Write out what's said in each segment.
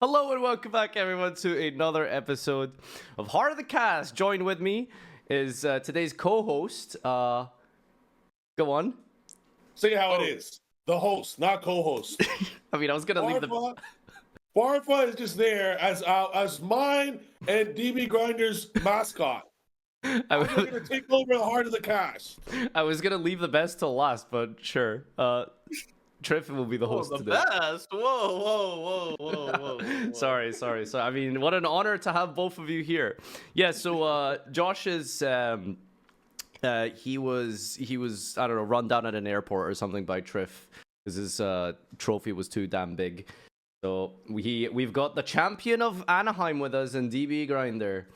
Hello and welcome back, everyone, to another episode of Heart of the Cast. Joined with me is today's co-host. Go on. Say how it is. The host, not co-host. I mean, I was gonna leave the. Barfa is just there as mine and DB Grinder's mascot. I'm gonna take over the heart of the cast. I was gonna leave the best till last, but sure. Trif will be the host the today. best. Whoa. Sorry. So I mean, what an honor to have both of you here. Yeah. So Josh is he was I don't know, run down at an airport or something by Trif because his trophy was too damn big. So we've got the champion of Anaheim with us and DB Grinder.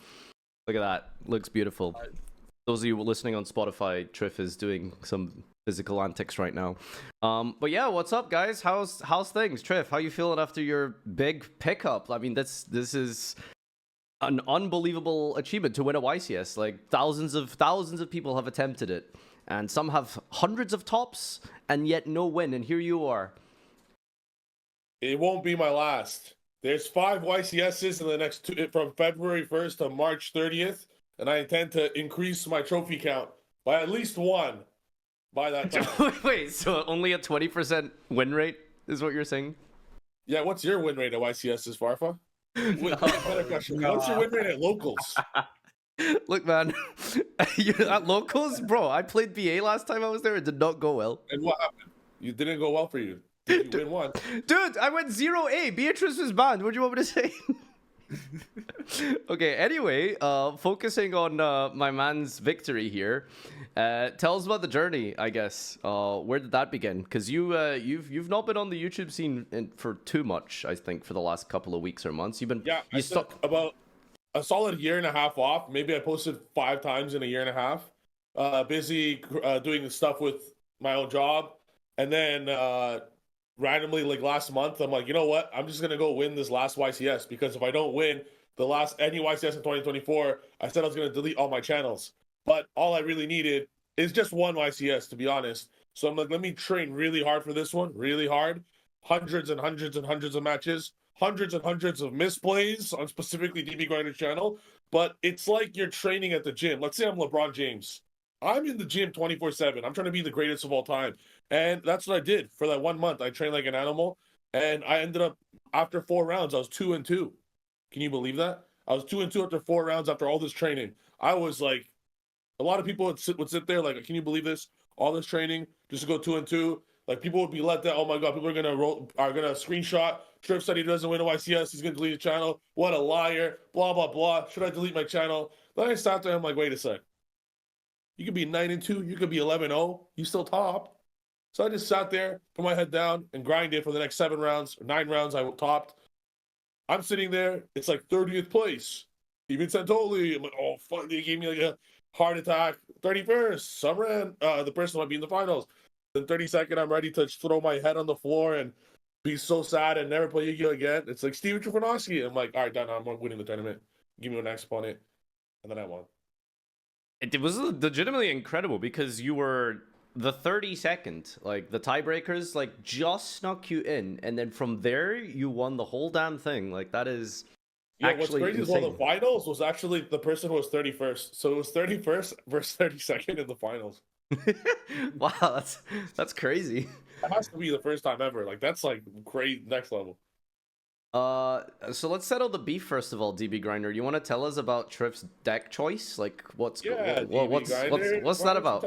Look at that. Looks beautiful. Those of you listening on Spotify, Trif is doing some physical antics right now. But yeah, what's up, guys? How's things? Trif, how you feeling after your big pickup? I mean, this is an unbelievable achievement to win a YCS. Like thousands of people have attempted it, and some have hundreds of tops and yet no win, and here you are. It won't be my last. There's 5 YCSs in the next 2, from February 1st to March 30th, and I intend to increase my trophy count by at least 1 by that time. Wait, so only a 20% win rate is what you're saying? Yeah, what's your win rate at YCSs, Farfa? Better question. What's your win rate at locals? Look, man, at locals, bro, I played BA last time I was there. It did not go well. And what happened? You didn't go well for you. Did you win 1? Dude, I went 0-A. Beatrice was banned. What do you want me to say? Okay, anyway, focusing on my man's victory here. Tell us about the journey, I guess. Where did that begin? Because you've not been on the YouTube scene for too much, I think, for the last couple of weeks or months. You've been I took about a solid year and a half off. Maybe I posted 5 times in a year and a half. Busy doing stuff with my own job, and then randomly, like last month, I'm like, you know what? I'm just gonna go win this last YCS, because if I don't win any YCS in 2024, I said I was gonna delete all my channels. But all I really needed is just 1 YCS, to be honest. So I'm like, let me train really hard for this one, really hard. Hundreds and hundreds and hundreds of matches, hundreds and hundreds of misplays on specifically DB Grinder's channel. But it's like you're training at the gym. Let's say I'm LeBron James. I'm in the gym 24/7. I'm trying to be the greatest of all time. And that's what I did for that 1 month. I trained like an animal. And I ended up, after 4 rounds, I was 2-2. Can you believe that? I was 2-2 after 4 rounds after all this training. I was like, a lot of people would sit there like, can you believe this? All this training just to go 2-2. Like, people would be let down. Oh my God, people are gonna screenshot. Trif said he doesn't win a YCS. He's gonna delete the channel. What a liar. Blah, blah, blah. Should I delete my channel? Then I sat there. I'm like, wait a sec. You could be 9-2. You could be 11-0. You still top. So I just sat there, put my head down, and grinded for the next 7 rounds or 9 rounds. I topped. I'm sitting there. It's like 30th place. Even Santoli. I'm like, oh fuck! They gave me like a heart attack. 31st. Some ran. The person might be in the finals. Then 32nd, I'm ready to throw my head on the floor and be so sad and never play Yu-Gi-Oh again. It's like Steven Trifanowski. I'm like, all right, done. I'm winning the tournament. Give me my next opponent, and then I won. It was legitimately incredible because you were the 32nd, like the tiebreakers, like just snuck you in, and then from there you won the whole damn thing. Like that is actually what's crazy is the finals was actually the person who was 31st, so it was 31st versus 32nd in the finals. Wow, that's crazy. That has to be the first time ever. Like that's like great, next level. So let's settle the beef first of all, DB Grinder. You want to tell us about Trif's deck choice? Like, what's that about?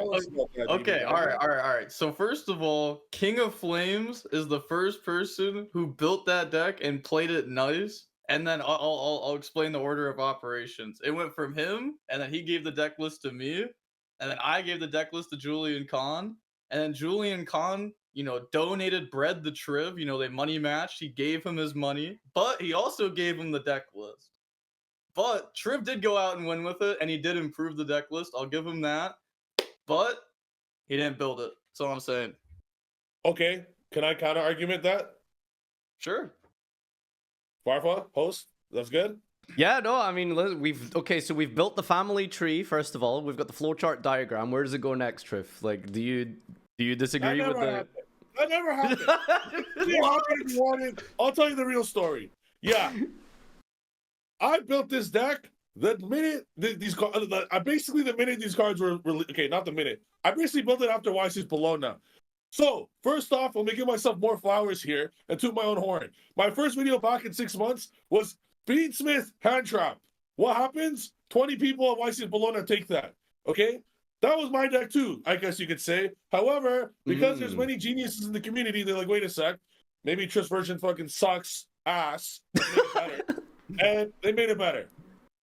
Okay, all right. So first of all, King of Flames is the first person who built that deck and played it nice. And then I'll explain the order of operations. It went from him, and then he gave the deck list to me, and then I gave the deck list to Julian Kahn, and then Julian Kahn, donated bread the Triv. They money matched. He gave him his money, but he also gave him the deck list. But Triv did go out and win with it, and he did improve the deck list. I'll give him that. But he didn't build it. That's all I'm saying. Okay, can I counter argument that? Sure. Farfa, host, that's good? Yeah, no, I mean, so we've built the family tree, first of all. We've got the flowchart diagram. Where does it go next, Trif? Like, do you disagree with the... That never happened. I'll tell you the real story. Yeah. I built this deck the minute these cards, basically the minute these cards were okay, not the minute. I basically built it after YCS Bologna. So first off, let me give myself more flowers here and toot my own horn. My first video back in 6 months was Beansmith hand trap. What happens? 20 people at YCS Bologna take that. Okay, that was my deck too, I guess you could say. However, because there's many geniuses in the community, they're like, wait a sec, maybe Triff's version fucking sucks ass. Let's make it better. And they made it better.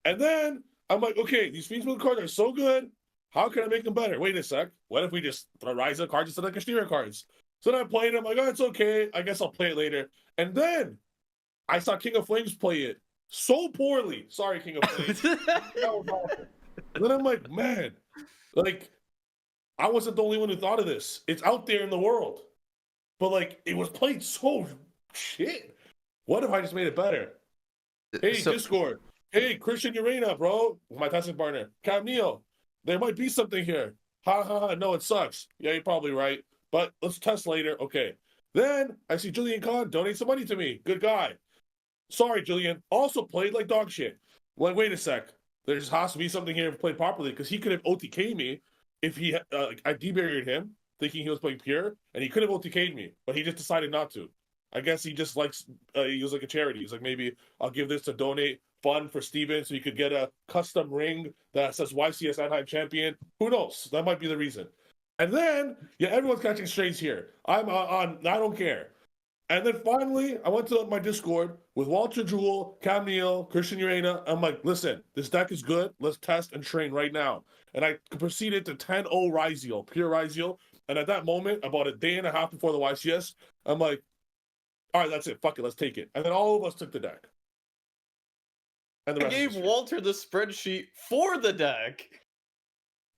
And then I'm like, okay, these Beansmith cards are so good. How can I make them better? Wait a sec. What if we just throw Risal cards instead of Kashmir cards? So then I played them. Like, oh, it's okay. I guess I'll play it later. And then I saw King of Flames play it so poorly. Sorry, King of Flames. That was awful. And then I'm like, man, like, I wasn't the only one who thought of this. It's out there in the world. But, like, it was played so shit. What if I just made it better? Hey, Discord. Hey, Christian Urena, bro. My testing partner. Cam Neo. There might be something here. Ha ha ha. No, it sucks. Yeah, you're probably right. But let's test later. Okay. Then I see Julian Kahn donate some money to me. Good guy. Sorry, Julian. Also played like dog shit. Like, wait a sec. There just has to be something here to play properly because he could have OTK'd me if he I debarriered him thinking he was playing pure, and he could have OTK'd me, but he just decided not to. I guess he just likes, he was like a charity. He's like, maybe I'll give this to donate fund for Steven so he could get a custom ring that says YCS Anaheim Champion. Who knows? That might be the reason. And then, yeah, everyone's catching strays here. I'm on, I don't care. And then finally, I went to my Discord with Walter Jewell, Cam Neal, Christian Urena. I'm like, listen, this deck is good. Let's test and train right now. And I proceeded to 10-0 Risal, pure Risal. And at that moment, about a day and a half before the YCS, I'm like, all right, that's it. Fuck it. Let's take it. And then all of us took the deck. And I gave Walter the spreadsheet for the deck.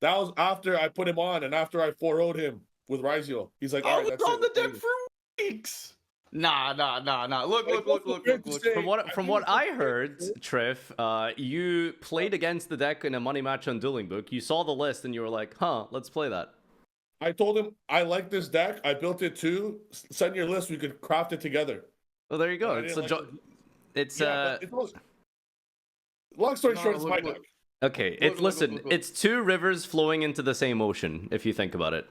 That was after I put him on and after I 4-0'd him with Risal. He's like, all right, that's it. I was on the deck for weeks. Nah. Look. From what I heard, Trif, you played against the deck in a money match on Dueling Book. You saw the list and you were like, huh, let's play that. I told him, I like this deck. I built it too. Send your list. We could craft it together. Well, there you go. Long story short, it's my deck. Okay, it's two rivers flowing into the same ocean, if you think about it.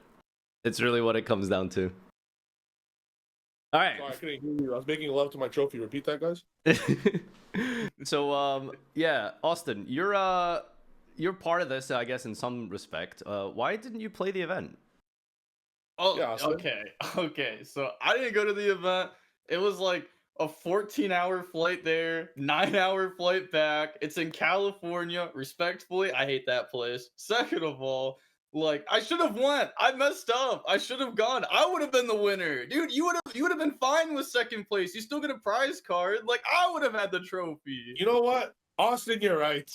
It's really what it comes down to. All right. Sorry, I couldn't hear you. I was making love to my trophy. Repeat that, guys. So, yeah, Austin, you're part of this, I guess, in some respect. Why didn't you play the event? Oh, yeah, okay. So I didn't go to the event. It was like a 14-hour flight there, 9-hour flight back. It's in California. Respectfully, I hate that place. Second of all, like, I should have went. I messed up. I should have gone. I would have been the winner. Dude, you would have been fine with second place. You still get a prize card. Like, I would have had the trophy. You know what? Austin, you're right.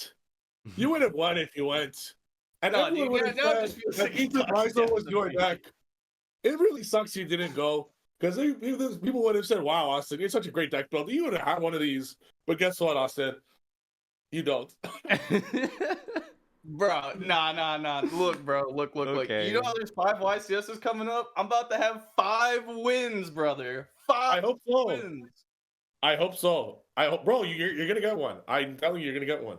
You would have won if you went. And everyone would have said that Ethan Risal was your deck. It really sucks you didn't go. Because people would have said, wow, Austin, you're such a great deck builder. You would have had one of these. But guess what, Austin? You don't. Bro, nah. Look, bro. Look. Okay. You know how there's 5 YCSs coming up? I'm about to have 5 wins, brother. 5 I hope so. wins. I hope so. Bro, you're going to get one. I'm telling you, you're going to get one.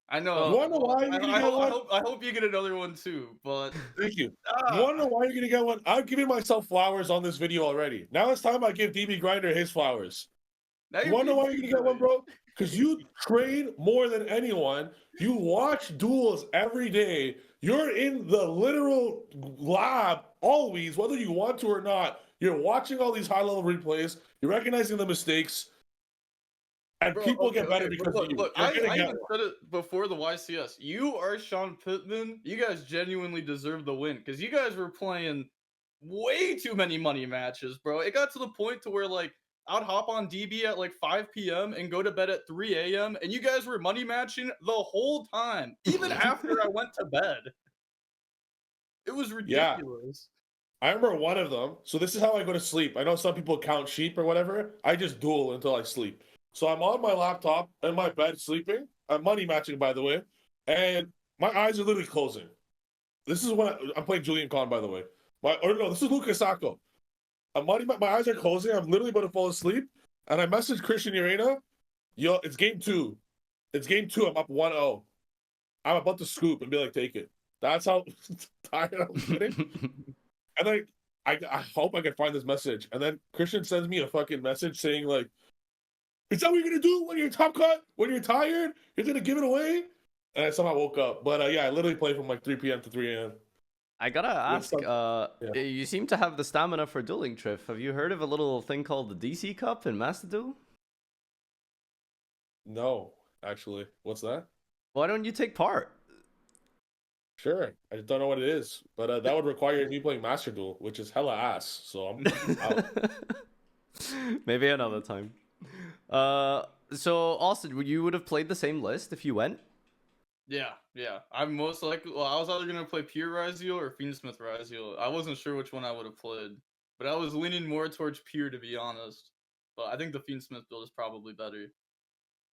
I know. You want to know why you're going to get one? I hope you get another one too, but... Thank you. You want to know why you're going to get one? I've given myself flowers on this video already. Now it's time I give DB Grinder his flowers. You want to know why you're going to get one, bro? Because you train more than anyone. You watch duels every day. You're in the literal lab always, whether you want to or not. You're watching all these high-level replays. You're recognizing the mistakes. And people get better because of you. Look, I even said it before the YCS. You are Sean Pittman. You guys genuinely deserve the win because you guys were playing way too many money matches, bro. It got to the point to where, like, I'd hop on DB at like 5 p.m. and go to bed at 3 a.m. and you guys were money matching the whole time, even after I went to bed. It was ridiculous. Yeah. I remember one of them. So this is how I go to sleep. I know some people count sheep or whatever. I just duel until I sleep. So I'm on my laptop in my bed sleeping. I'm money matching, by the way. And my eyes are literally closing. This is when I'm playing Julian Kahn, by the way. This is Lucas Sacco. My eyes are closing. I'm literally about to fall asleep. And I message Christian Urena. Yo, it's game two. It's game two. I'm up 1-0. I'm about to scoop and be like, take it. That's how tired I was getting. And like, I hope I can find this message. And then Christian sends me a fucking message saying like, is that what you're gonna do when you're top cut? When you're tired? You're gonna give it away? And I somehow woke up. But yeah, I literally played from like 3 p.m. to 3 a.m. I gotta ask, Yeah. you seem to have the stamina for dueling, Trif. Have you heard of a little thing called the DC Cup in Master Duel? No, actually. What's that? Why don't you take part? Sure. I just don't know what it is. But that would require me playing Master Duel, which is hella ass. So I'm out. Maybe another time. So Austin, you would have played the same list if you went? Yeah. I'm most likely. Well, I was either gonna play Pure Ryzeal or Fiendsmith Ryzeal. I wasn't sure which one I would have played, but I was leaning more towards Pure to be honest. But I think the Fiendsmith build is probably better.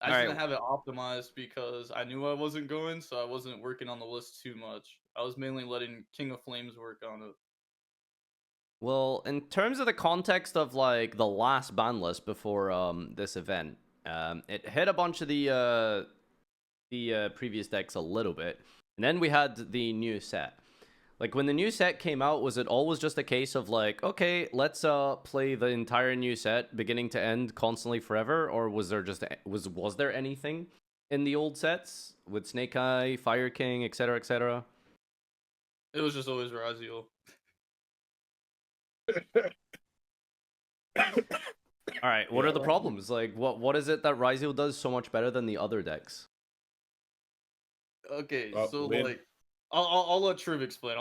I just Alright. didn't have it optimized because I knew I wasn't going, so I wasn't working on the list too much. I was mainly letting King of Flames work on it. Well, in terms of the context of like the last ban list before this event, it hit a bunch of the previous decks a little bit, and then we had the new set. Like when the new set came out, was it always just a case of like, okay, let's play the entire new set beginning to end constantly forever, or was there just was there anything in the old sets with Snake Eye, Fire King, etc., etc.? It was just always Ryzeal. All right, what are the problems? Like, what is it that Ryzeal does so much better than the other decks? Okay, so man. like, I'll let Triv explain.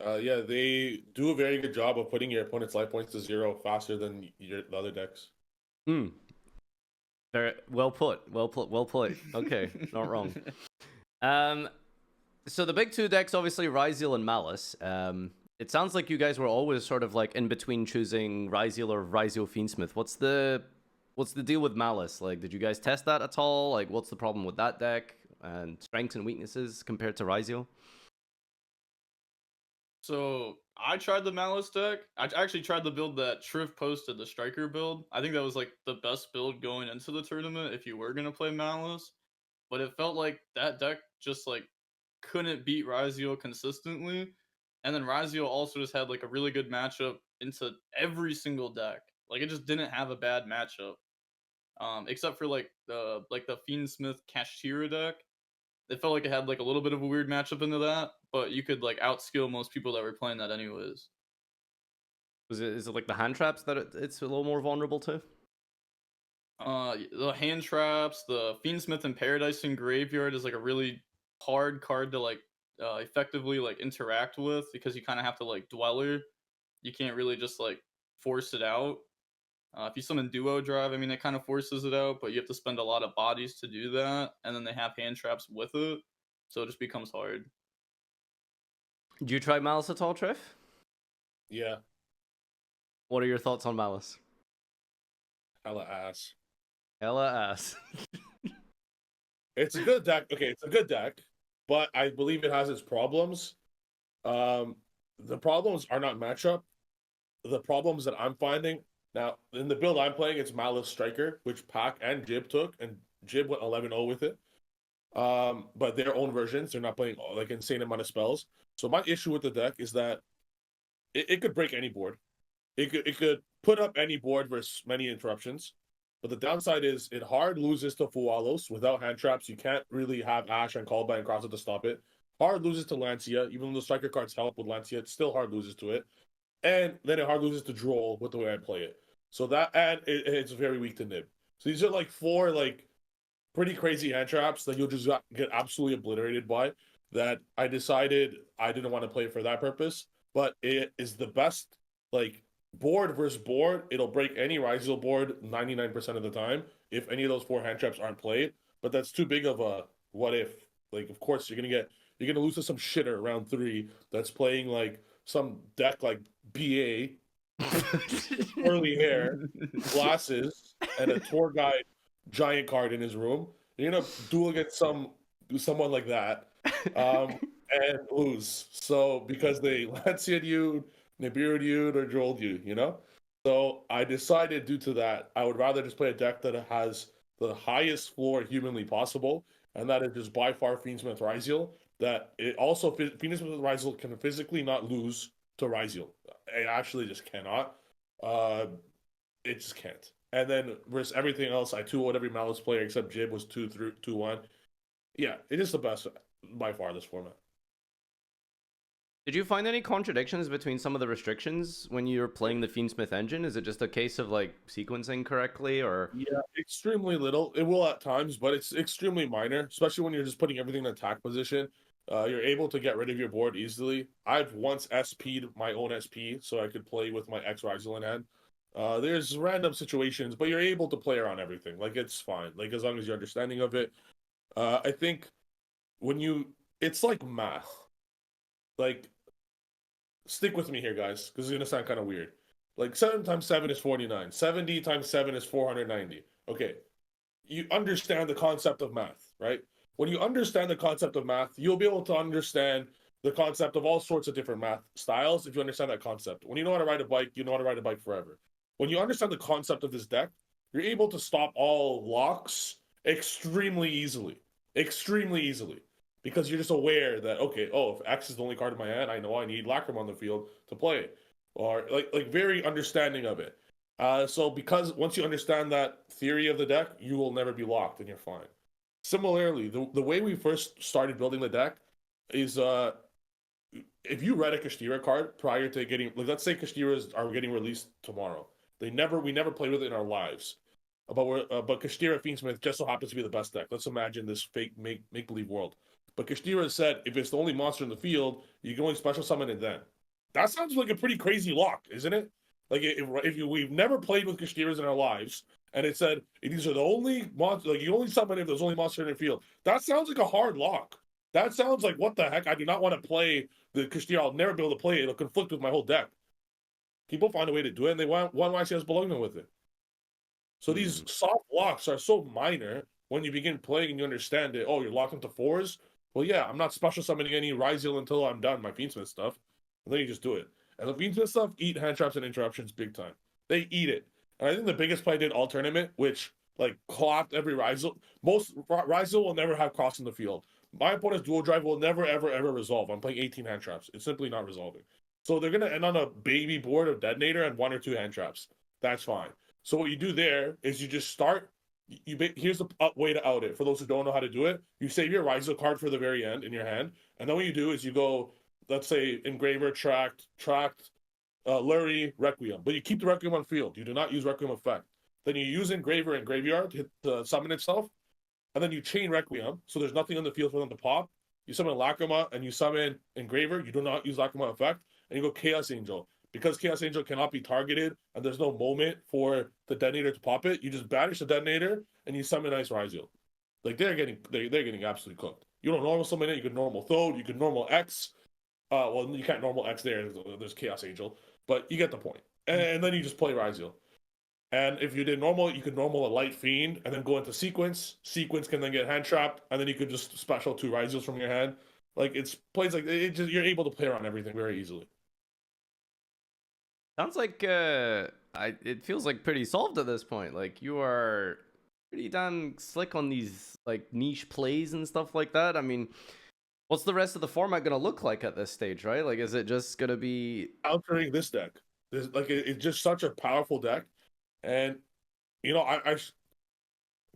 Yeah, they do a very good job of putting your opponent's life points to 0 faster than the other decks. Very well put. Well played. Okay, not wrong. So the big two decks, obviously Ryzeal and Malice. It sounds like you guys were always sort of like in between choosing Ryzeal or Ryzeal Fiendsmith. What's the deal with Malice? Like, did you guys test that at all? Like, what's the problem with that deck and strengths and weaknesses compared to Ryzeal? So I tried the Malice deck. I actually tried the build that Triv posted, the Striker build. I think that was like the best build going into the tournament if you were gonna play Malice. But it felt like that deck just like couldn't beat Ryzeal consistently. And then Ryzeal also just had like a really good matchup into every single deck. Like it just didn't have a bad matchup. Except for like the Fiendsmith Kashtira deck. It felt like it had like a little bit of a weird matchup into that, but you could like outskill most people that were playing that anyways. Is it like the hand traps that it's a little more vulnerable to? The hand traps, the Fiendsmith and Paradise in Graveyard is like a really hard card to like effectively like interact with because you kind of have to like Dweller. You can't really just like force it out. If you summon Duo Drive, I mean, it kind of forces it out, but you have to spend a lot of bodies to do that, and then they have hand traps with it, so it just becomes hard. Did you try Malice at all, Triff? Yeah, What are your thoughts on Malice? hella ass. Hella ass. It's a good deck. Okay, it's a good deck, but I believe it has its problems. The problems are not matchup. The problems that I'm finding now in the build I'm playing, it's Malice Striker, which Pac and Jib took, and Jib went 11-0 with it. But their own versions, they're not playing like insane amount of spells. So my issue with the deck is that it could break any board. It could put up any board versus many interruptions. But the downside is it hard loses to Fualos. Without hand traps, you can't really have Ash and Callback and Cross it to stop it. Hard loses to Lancia, even though the striker cards help with Lancia, it still hard loses to it. And then it hard loses to Droll with the way I play it. So that, and it's very weak to Nib. So these are like 4 like pretty crazy hand traps that you'll just get absolutely obliterated by, that I decided I didn't want to play for that purpose. But it is the best, like, board versus board. It'll break any Ryzeal board 99% of the time if any of those 4 hand traps aren't played. But that's too big of a what if. Like, of course, you're gonna lose to some shitter round 3 that's playing like some deck like BA, curly hair, glasses, and a tour guide giant card in his room. You're gonna duel against someone like that, and lose. So because they Lancia'd you, Nibiru'd you, or Drolled you, you know. So I decided, due to that, I would rather just play a deck that has the highest floor humanly possible, and that is just by far Fiendsmith Ryziel. That it also Fiendsmith Ryziel can physically not lose to Ryziel. It actually just cannot. Uh, it just can't. And then versus everything else, I 2-0'd every Malice player except Jib was 2-1. Yeah, it is the best by far this format. Did you find any contradictions between some of the restrictions when you're playing the Fiendsmith engine? Is it just a case of like sequencing correctly, or? Yeah, extremely little. It will at times, but it's extremely minor, especially when you're just putting everything in attack position. You're able to get rid of your board easily. I've once SP'd my own SP so I could play with my X Ryzel in hand. There's random situations, but you're able to play around everything. Like, it's fine. Like, as long as you're understanding of it. I think it's like math. Like, stick with me here, guys, because it's going to sound kind of weird. Like, 7 times 7 is 49. 70 times 7 is 490. Okay. You understand the concept of math, right? When you understand the concept of math, you'll be able to understand the concept of all sorts of different math styles if you understand that concept. When you know how to ride a bike, you know how to ride a bike forever. When you understand the concept of this deck, you're able to stop all locks extremely easily. Extremely easily. Because you're just aware that, okay, oh, if X is the only card in my hand, I know I need Lacrima on the field to play it. Or like very understanding of it. So because once you understand that theory of the deck, you will never be locked and you're fine. Similarly, the way we first started building the deck is if you read a Kashtira card prior to getting, like, let's say Kashtiras are getting released tomorrow. We never played with it in our lives. But Kashtira Fiendsmith just so happens to be the best deck. Let's imagine this fake make believe world. But Kashtira said if it's the only monster in the field, you can only special summon it then. That sounds like a pretty crazy lock, isn't it? Like we've never played with Kashtiras in our lives, and it said these are the only monsters. Like, you only summon if there's only monster in the field. That sounds like a hard lock. That sounds like, what the heck? I do not want to play the Kashtira. I'll never be able to play it. It'll conflict with my whole deck. People find a way to do it, and they want one YCS belonging with it. So these soft locks are so minor when you begin playing and you understand it. Oh, you're locked into 4s? Well, yeah, I'm not special summoning any Ryziel until I'm done my Fiendsmith stuff. And then you just do it. And the Fiendsmith stuff eat hand traps and interruptions big time. They eat it. And I think the biggest play I did all tournament, which like clapped every Ryziel. Most Ryziel will never have cross in the field. My opponent's dual drive will never, ever, ever resolve. I'm playing 18 hand traps. It's simply not resolving. So they're going to end on a baby board of Detonator and 1 or 2 hand traps. That's fine. So what you do there is you just start. Here's the way to out it. For those who don't know how to do it, you save your Ryziel card for the very end in your hand. And then what you do is you go, let's say, Engraver, Tract, Lurie, Requiem. But you keep the Requiem on field. You do not use Requiem effect. Then you use Engraver and Graveyard to hit the summon itself. And then you chain Requiem, so there's nothing on the field for them to pop. You summon Lacrima and you summon Engraver. You do not use Lacrima effect. And you go Chaos Angel. Because Chaos Angel cannot be targeted and there's no moment for the Detonator to pop it, you just banish the Detonator and you summon Ice Ryziel. Like, they're getting absolutely cooked. You don't normal summon it, you can normal Thode, you can normal X. Well, you can't normal X there's Chaos Angel, but you get the point. And then you just play Ryziel. And if you did normal, you could normal a Light Fiend and then go into Sequence. Sequence can then get hand trapped, and then you could just special 2 Ryziels from your hand. Like, it's plays like it just, you're able to play around everything very easily. Sounds like it feels like pretty solved at this point. Like, you are pretty damn slick on these like niche plays and stuff like that. I mean, what's the rest of the format gonna look like at this stage, right? Like, is it just gonna be Countering this deck? It's just such a powerful deck, and I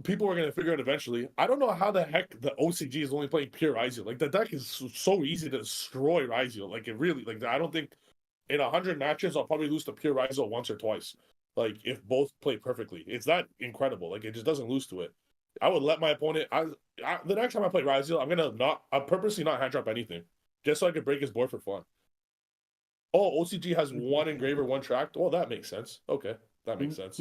people are gonna figure it eventually. I don't know how the heck the OCG is only playing pure Ryziel. Like, the deck is so easy to destroy Ryziel. Like, it really, like, I don't think. In 100 matches, I'll probably lose to pure Ryziel once or twice. Like, if both play perfectly. It's that incredible. Like, it just doesn't lose to it. I would let my opponent... the next time I play Ryziel, I'm purposely not hand trap anything. Just so I can break his board for fun. Oh, OCG has 1 Engraver, 1 Tract? Well, that makes sense. Okay, that makes sense.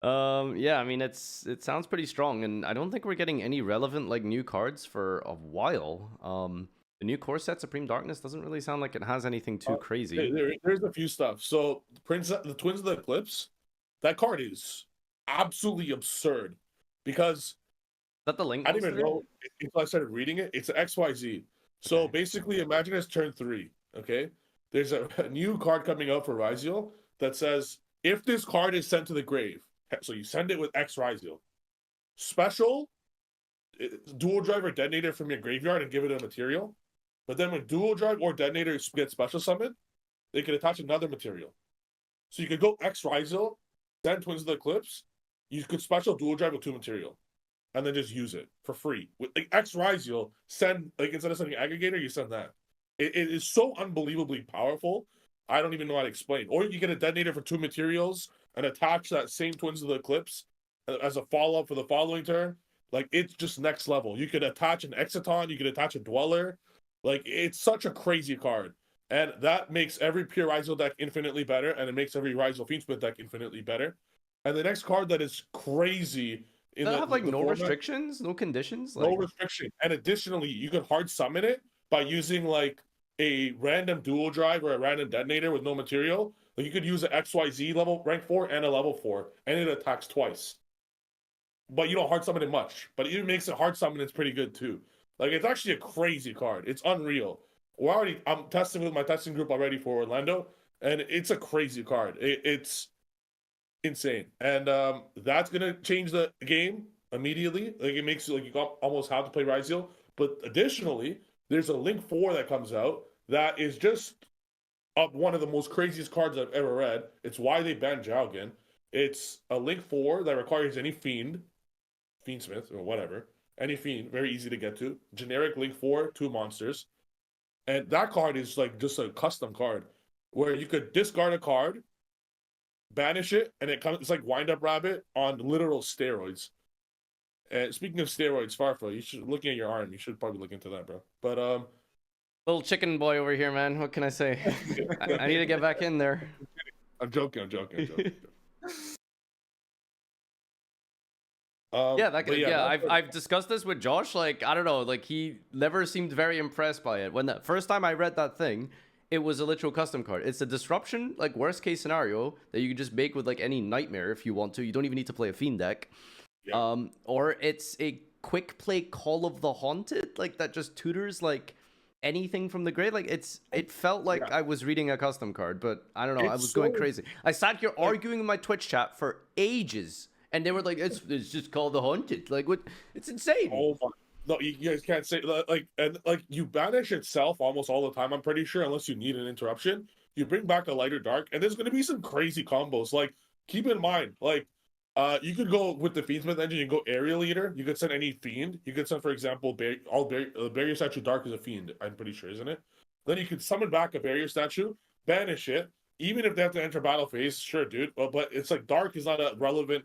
Yeah, I mean, it sounds pretty strong, and I don't think we're getting any relevant, like, new cards for a while. The new core set, Supreme Darkness, doesn't really sound like it has anything too crazy. There's a few stuff. So, the Twins of the Eclipse, that card is absolutely absurd. Because Is that the link? I didn't even know until I started reading it. It's an XYZ. So, Okay. basically, imagine it's turn 3, okay? there's a new card coming out for Risal that says if this card is sent to the grave, so you send it with X Risal, special dual drive or detonator from your graveyard and give it a material. But then when dual drive or detonator get special summoned, they can attach another material. So you could go X Risal, send Twins of the Eclipse. You could special dual drive with 2 material, and then just use it for free. With like X Risal, send like instead of sending aggregator, you send that. It is so unbelievably powerful. I don't even know how to explain. Or you get a detonator for 2 materials and attach that same Twins of the Eclipse as a follow-up for the following turn. Like, it's just next level. You could attach an Exciton, you could attach a Dweller. Like, it's such a crazy card. And that makes every pure Risal deck infinitely better, and it makes every Risal Fiendsmith deck infinitely better. And the next card that is crazy in Does the it have like the no format, restrictions, no conditions? no Like, restriction. And additionally, you could hard summon it by using like a random dual drive or a random detonator with no material. Like you could use an XYZ level rank 4 and a level 4, and it attacks twice. But you don't hard summon it much. But it even makes it hard summon, it's pretty good too. Like it's actually a crazy card. It's unreal. I'm testing with my testing group already for Orlando, and it's a crazy card. It's insane. And that's gonna change the game immediately. Like it makes it like you almost have to play Risal. But additionally, there's a Link 4 that comes out that is just one of the most craziest cards I've ever read. It's why they banned Jowgen. It's a Link 4 that requires any Fiendsmith, or whatever, any Fiend, very easy to get to. Generic Link 4, 2 monsters. And that card is like just a custom card where you could discard a card, banish it, and it's like Wind Up Rabbit on literal steroids. And speaking of steroids, Farfa, you should looking at your arm. You should probably look into that, bro. But little chicken boy over here, man. What can I say? I need to get back in there. I'm joking. I've discussed this with Josh. Like, I don't know, like he never seemed very impressed by it. When the first time I read that thing, it was a literal custom card. It's a disruption, like worst case scenario that you can just make with like any nightmare if you want to. You don't even need to play a fiend deck. Yeah. Or it's a quick play Call of the Haunted, like that just tutors like anything from the grave. Like it felt like I was reading a custom card, but I don't know. I was going crazy. I sat here arguing in my Twitch chat for ages. And they were like, it's just called the Haunted. Like, what? It's insane. Oh my! No, you guys can't say like you banish itself almost all the time. I'm pretty sure, unless you need an interruption, you bring back a lighter dark, and there's gonna be some crazy combos. Like, keep in mind, like, you could go with the Fiendsmith engine. You can go Area Leader. You could send any Fiend. You could send, for example, Barrier Statue Dark is a Fiend. I'm pretty sure, isn't it? Then you could summon back a Barrier Statue, banish it. Even if they have to enter battle phase, sure, dude. But it's like Dark is not a relevant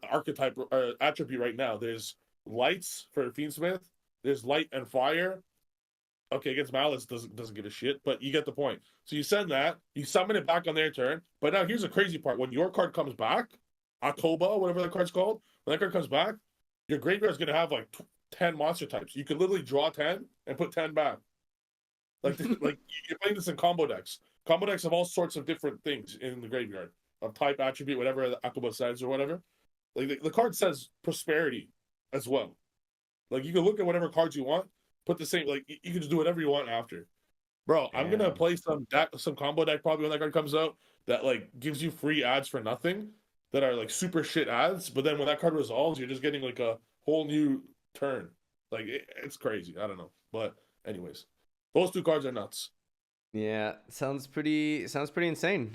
archetype attribute right now. There's lights for Fiendsmith. There's light and fire. Okay, against Malice doesn't give a shit, but you get the point. So you send that, you summon it back on their turn. But now here's the crazy part: when your card comes back, Akoba, whatever that card's called, when that card comes back, your graveyard's gonna have like 10 monster types. You could literally draw 10 and put 10 back. Like like you're playing this in combo decks. Combo decks have all sorts of different things in the graveyard of type, attribute, whatever the Akoba says or whatever. Like the card says prosperity as well. Like you can look at whatever cards you want, put the same, like you can just do whatever you want after. Bro, I'm gonna play some combo deck probably when that card comes out that like gives you free ads for nothing that are like super shit ads, but then when that card resolves, you're just getting like a whole new turn. Like it's crazy. I don't know. But anyways, those 2 cards are nuts. Yeah, sounds pretty insane.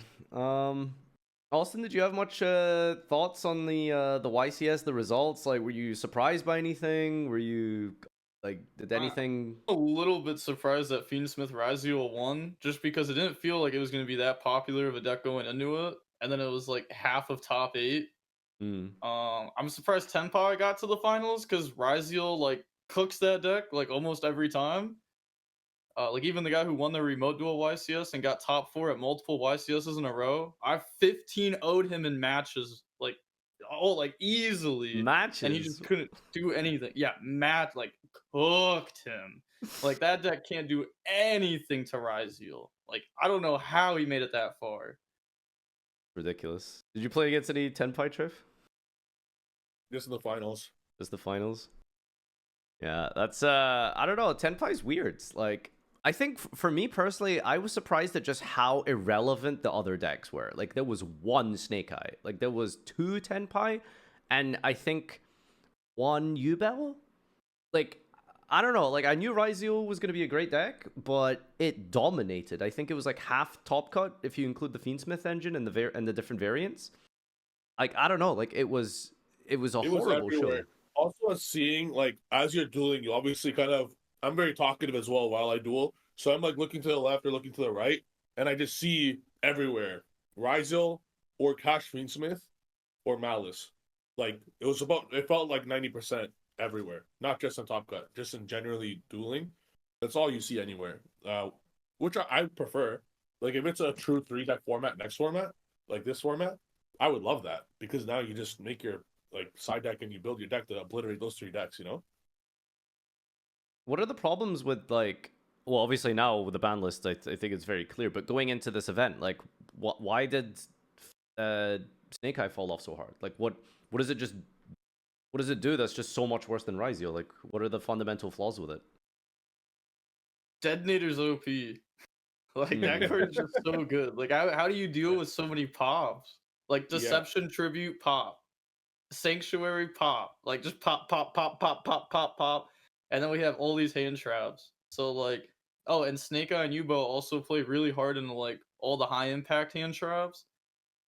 Austin, did you have much thoughts on the YCS, the results? Like, were you surprised by anything? Were you like, did anything? A little bit surprised that Fiendsmith Risal won, just because it didn't feel like it was going to be that popular of a deck going into it, and then it was like half of top 8. I'm surprised Tenpai got to the finals because Risal like cooks that deck like almost every time. Like even the guy who won the remote duel YCS and got top 4 at multiple YCSs in a row, I 15-0'd him in matches, like easily. Matches, and he just couldn't do anything. Yeah, like cooked him. Like that deck can't do anything to Risal. Like I don't know how he made it that far. Ridiculous. Did you play against any Tenpai, Trif? Just in the finals. Just the finals. Yeah, that's I don't know. Tenpai's weird. Like I think for me personally, I was surprised at just how irrelevant the other decks were. Like there was one Snake Eye, like there was two Tenpai, and I think one Yubel. Like I don't know. Like I knew Ryzeal was gonna be a great deck, but it dominated. I think it was like half top cut if you include the Fiendsmith engine and the different variants. Like I don't know. Like it was a It was horrible show. everywhere. Also, seeing like as you're dueling, you obviously kind of. I'm very talkative as well while I duel, so I'm like looking to the left or looking to the right, and I just see everywhere Ryzel or Cash Fiendsmith or Malice. Like it felt like 90% everywhere, not just on Top Cut, just in generally dueling. That's all you see anywhere. Which I prefer. Like if it's a true 3 deck format next format, like this format, I would love that because now you just make your like side deck and you build your deck to obliterate those 3 decks. You know. What are the problems with like? Well, obviously now with the ban list, I think it's very clear. But going into this event, like, why did Snake Eye fall off so hard? Like, what does it just? What does it do that's just so much worse than Ryzeal? Like, what are the fundamental flaws with it? Detonator's OP. Like that card is just so good. Like how do you deal with so many pops? Like Deception Tribute pop, Sanctuary pop, like just pop, pop, pop, pop, pop, pop, pop, and then we have all these hand traps. So like, oh, and Snake Eye and Yubo also play really hard into like all the high impact hand traps,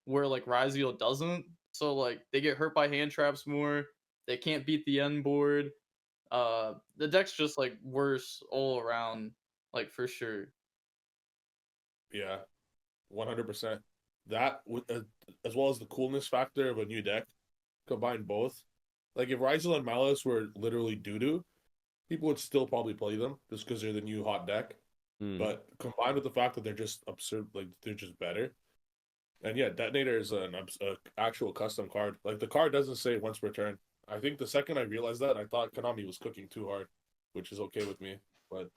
where like Ryzeal doesn't. So like they get hurt by hand traps more. They can't beat the end board. The deck's just like worse all around, like for sure. Yeah, 100%. That with as well as the coolness factor of a new deck, combine both. Like if Ryzel and Malice were literally doo doo, people would still probably play them just because they're the new hot deck. But combined with the fact that they're just absurd, like they're just better. And yeah, Detonator is an actual custom card. Like the card doesn't say once per turn. I think the second I realized that, I thought Konami was cooking too hard, which is okay with me. But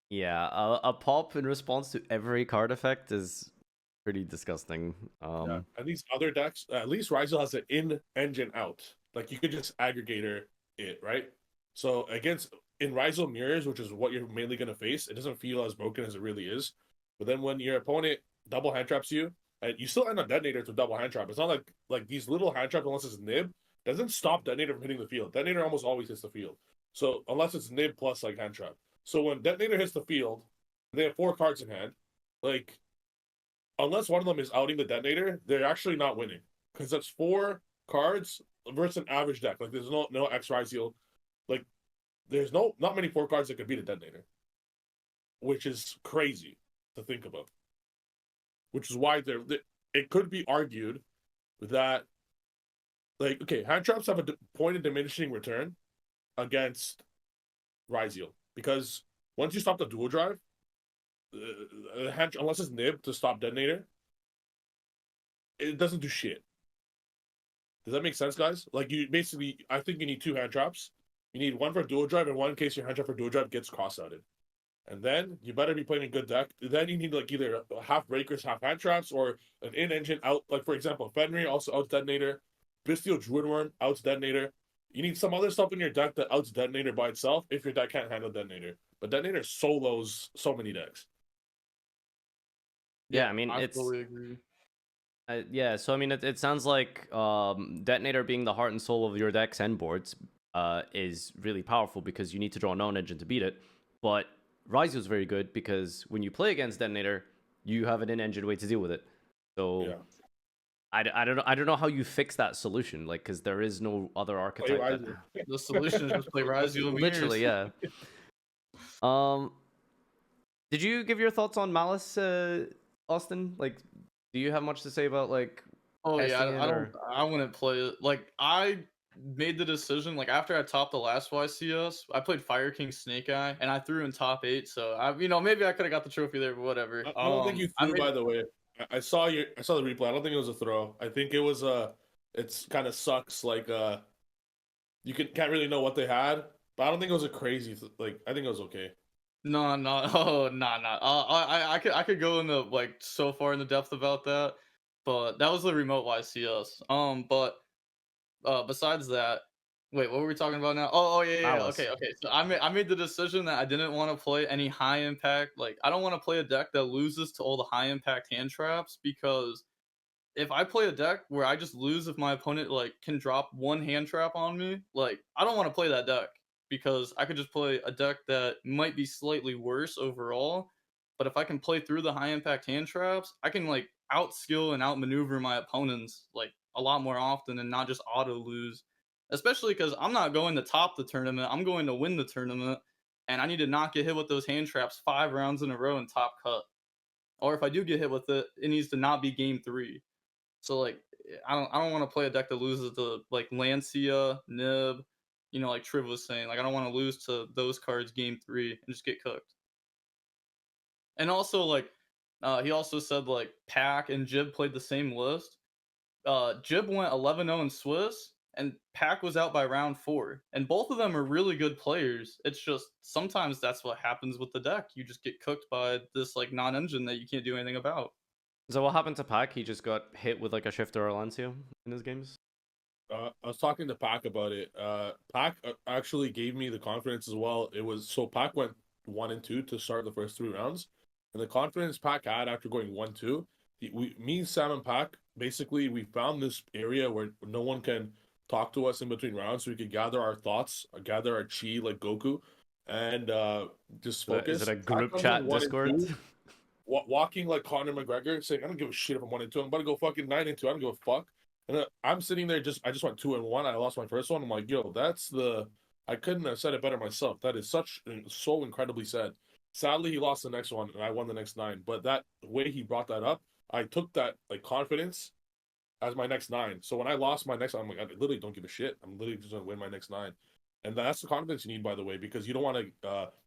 Yeah, a pop in response to every card effect is pretty disgusting. yeah. And these other decks, at least Ryzel has an in engine out. Like you could just aggregator it, right? So in Ryzel mirrors, which is what you're mainly gonna face, it doesn't feel as broken as it really is. But then when your opponent double hand traps you, and you still end on Detonator to double hand trap. It's not like these little hand traps, unless it's nib, doesn't stop Detonator from hitting the field. Detonator almost always hits the field. So unless it's nib plus like hand trap. So when Detonator hits the field, they have 4 cards in hand. Like unless one of them is outing the Detonator, they're actually not winning because that's 4 cards versus an average deck. Like there's no X Ryzeal. Like there's not many 4 cards that could beat a Detonator, which is crazy to think about. Which is why it could be argued that like okay, hand traps have a point of diminishing return against Ryzeal because once you stop the dual drive, unless it's nib to stop Detonator, it doesn't do shit. Does that make sense, guys? Like you basically, I think you need 2 hand traps. You need one for dual drive and one in case your hand trap for dual drive gets cross-outed. And then you better be playing a good deck. Then you need like either half breakers, half hand traps, or an in engine out. Like for example, Fenrir also outs Detonator, Bestial Druidworm outs Detonator. You need some other stuff in your deck that outs Detonator by itself if your deck can't handle Detonator. But Detonator solos so many decks. Yeah, I mean I it's totally agree. yeah. So I mean it sounds like Detonator being the heart and soul of your decks and boards is really powerful because you need to draw a known engine to beat it. But Ryzeal is very good because when you play against Detonator, you have an in-engine way to deal with it. So Yeah. I don't know how you fix that solution, like because there is no other archetype. The solution is just play Ryzeal. Literally, yeah. Did you give your thoughts on Malice, Austin? Like, do you have much to say about like? Oh yeah, testing it, I or- don't. I wouldn't play it. Like I made the decision. Like after I topped the last YCS, I played Fire King Snake Eye, and I threw in top 8. So maybe I could have got the trophy there, but whatever. I don't think you threw. By the way, I saw the replay. I don't think it was a throw. I think it was it's kind of sucks. Like you can't really know what they had, but I don't think it was a crazy. Like I think it was okay. No, oh, nah. I could go into like so far in the depth about that, but that was the remote YCS. But besides that, Wait, what were we talking about now? Oh, yeah. Malice. Okay. So I made the decision that I didn't want to play any high impact. Like, I don't want to play a deck that loses to all the high impact hand traps, because if I play a deck where I just lose if my opponent like can drop one hand trap on me, like, I don't want to play that deck, because I could just play a deck that might be slightly worse overall. But if I can play through the high impact hand traps, I can like outskill and outmaneuver my opponents like a lot more often and not just auto lose. Especially because I'm not going to top the tournament, I'm going to win the tournament, and I need to not get hit with those hand traps 5 rounds in a row and top cut. Or if I do get hit with it, it needs to not be game 3. So like, I don't want to play a deck that loses to like Lancia, Nib, like Triv was saying. Like, I don't want to lose to those cards game 3 and just get cooked. And also like, he also said like Pack and Jib played the same list. Jib went 11-0 in Swiss, and Pack was out by round 4. And both of them are really good players. It's just sometimes that's what happens with the deck. You just get cooked by this like non-engine that you can't do anything about. So what happened to Pac? He just got hit with like a shifter or Lancia in his games? I was talking to Pac about it. Pac actually gave me the confidence as well. Pac went 1 and 2 to start the first 3 rounds, and the confidence Pac had after going 1-2. Me, Sam, and Pac, basically we found this area where no one can talk to us in between rounds, so we could gather our thoughts, gather our chi like Goku, and just focus. Is it a group Pac comes chat in 1 and Discord? 2, walking like Conor McGregor, saying, "I don't give a shit if I'm 1 and 2. I'm about to go fucking 9 and 2. I don't give a fuck." And I'm sitting there, I just went 2 and 1. I lost my first one. I'm like, yo, I couldn't have said it better myself. That is so incredibly sad. Sadly, he lost the next one, and I won the next 9. But that way he brought that up, I took that like confidence as my next 9. So when I lost my next, I'm like, I literally don't give a shit. I'm literally just gonna win my next 9. And that's the confidence you need, by the way, because you don't want to.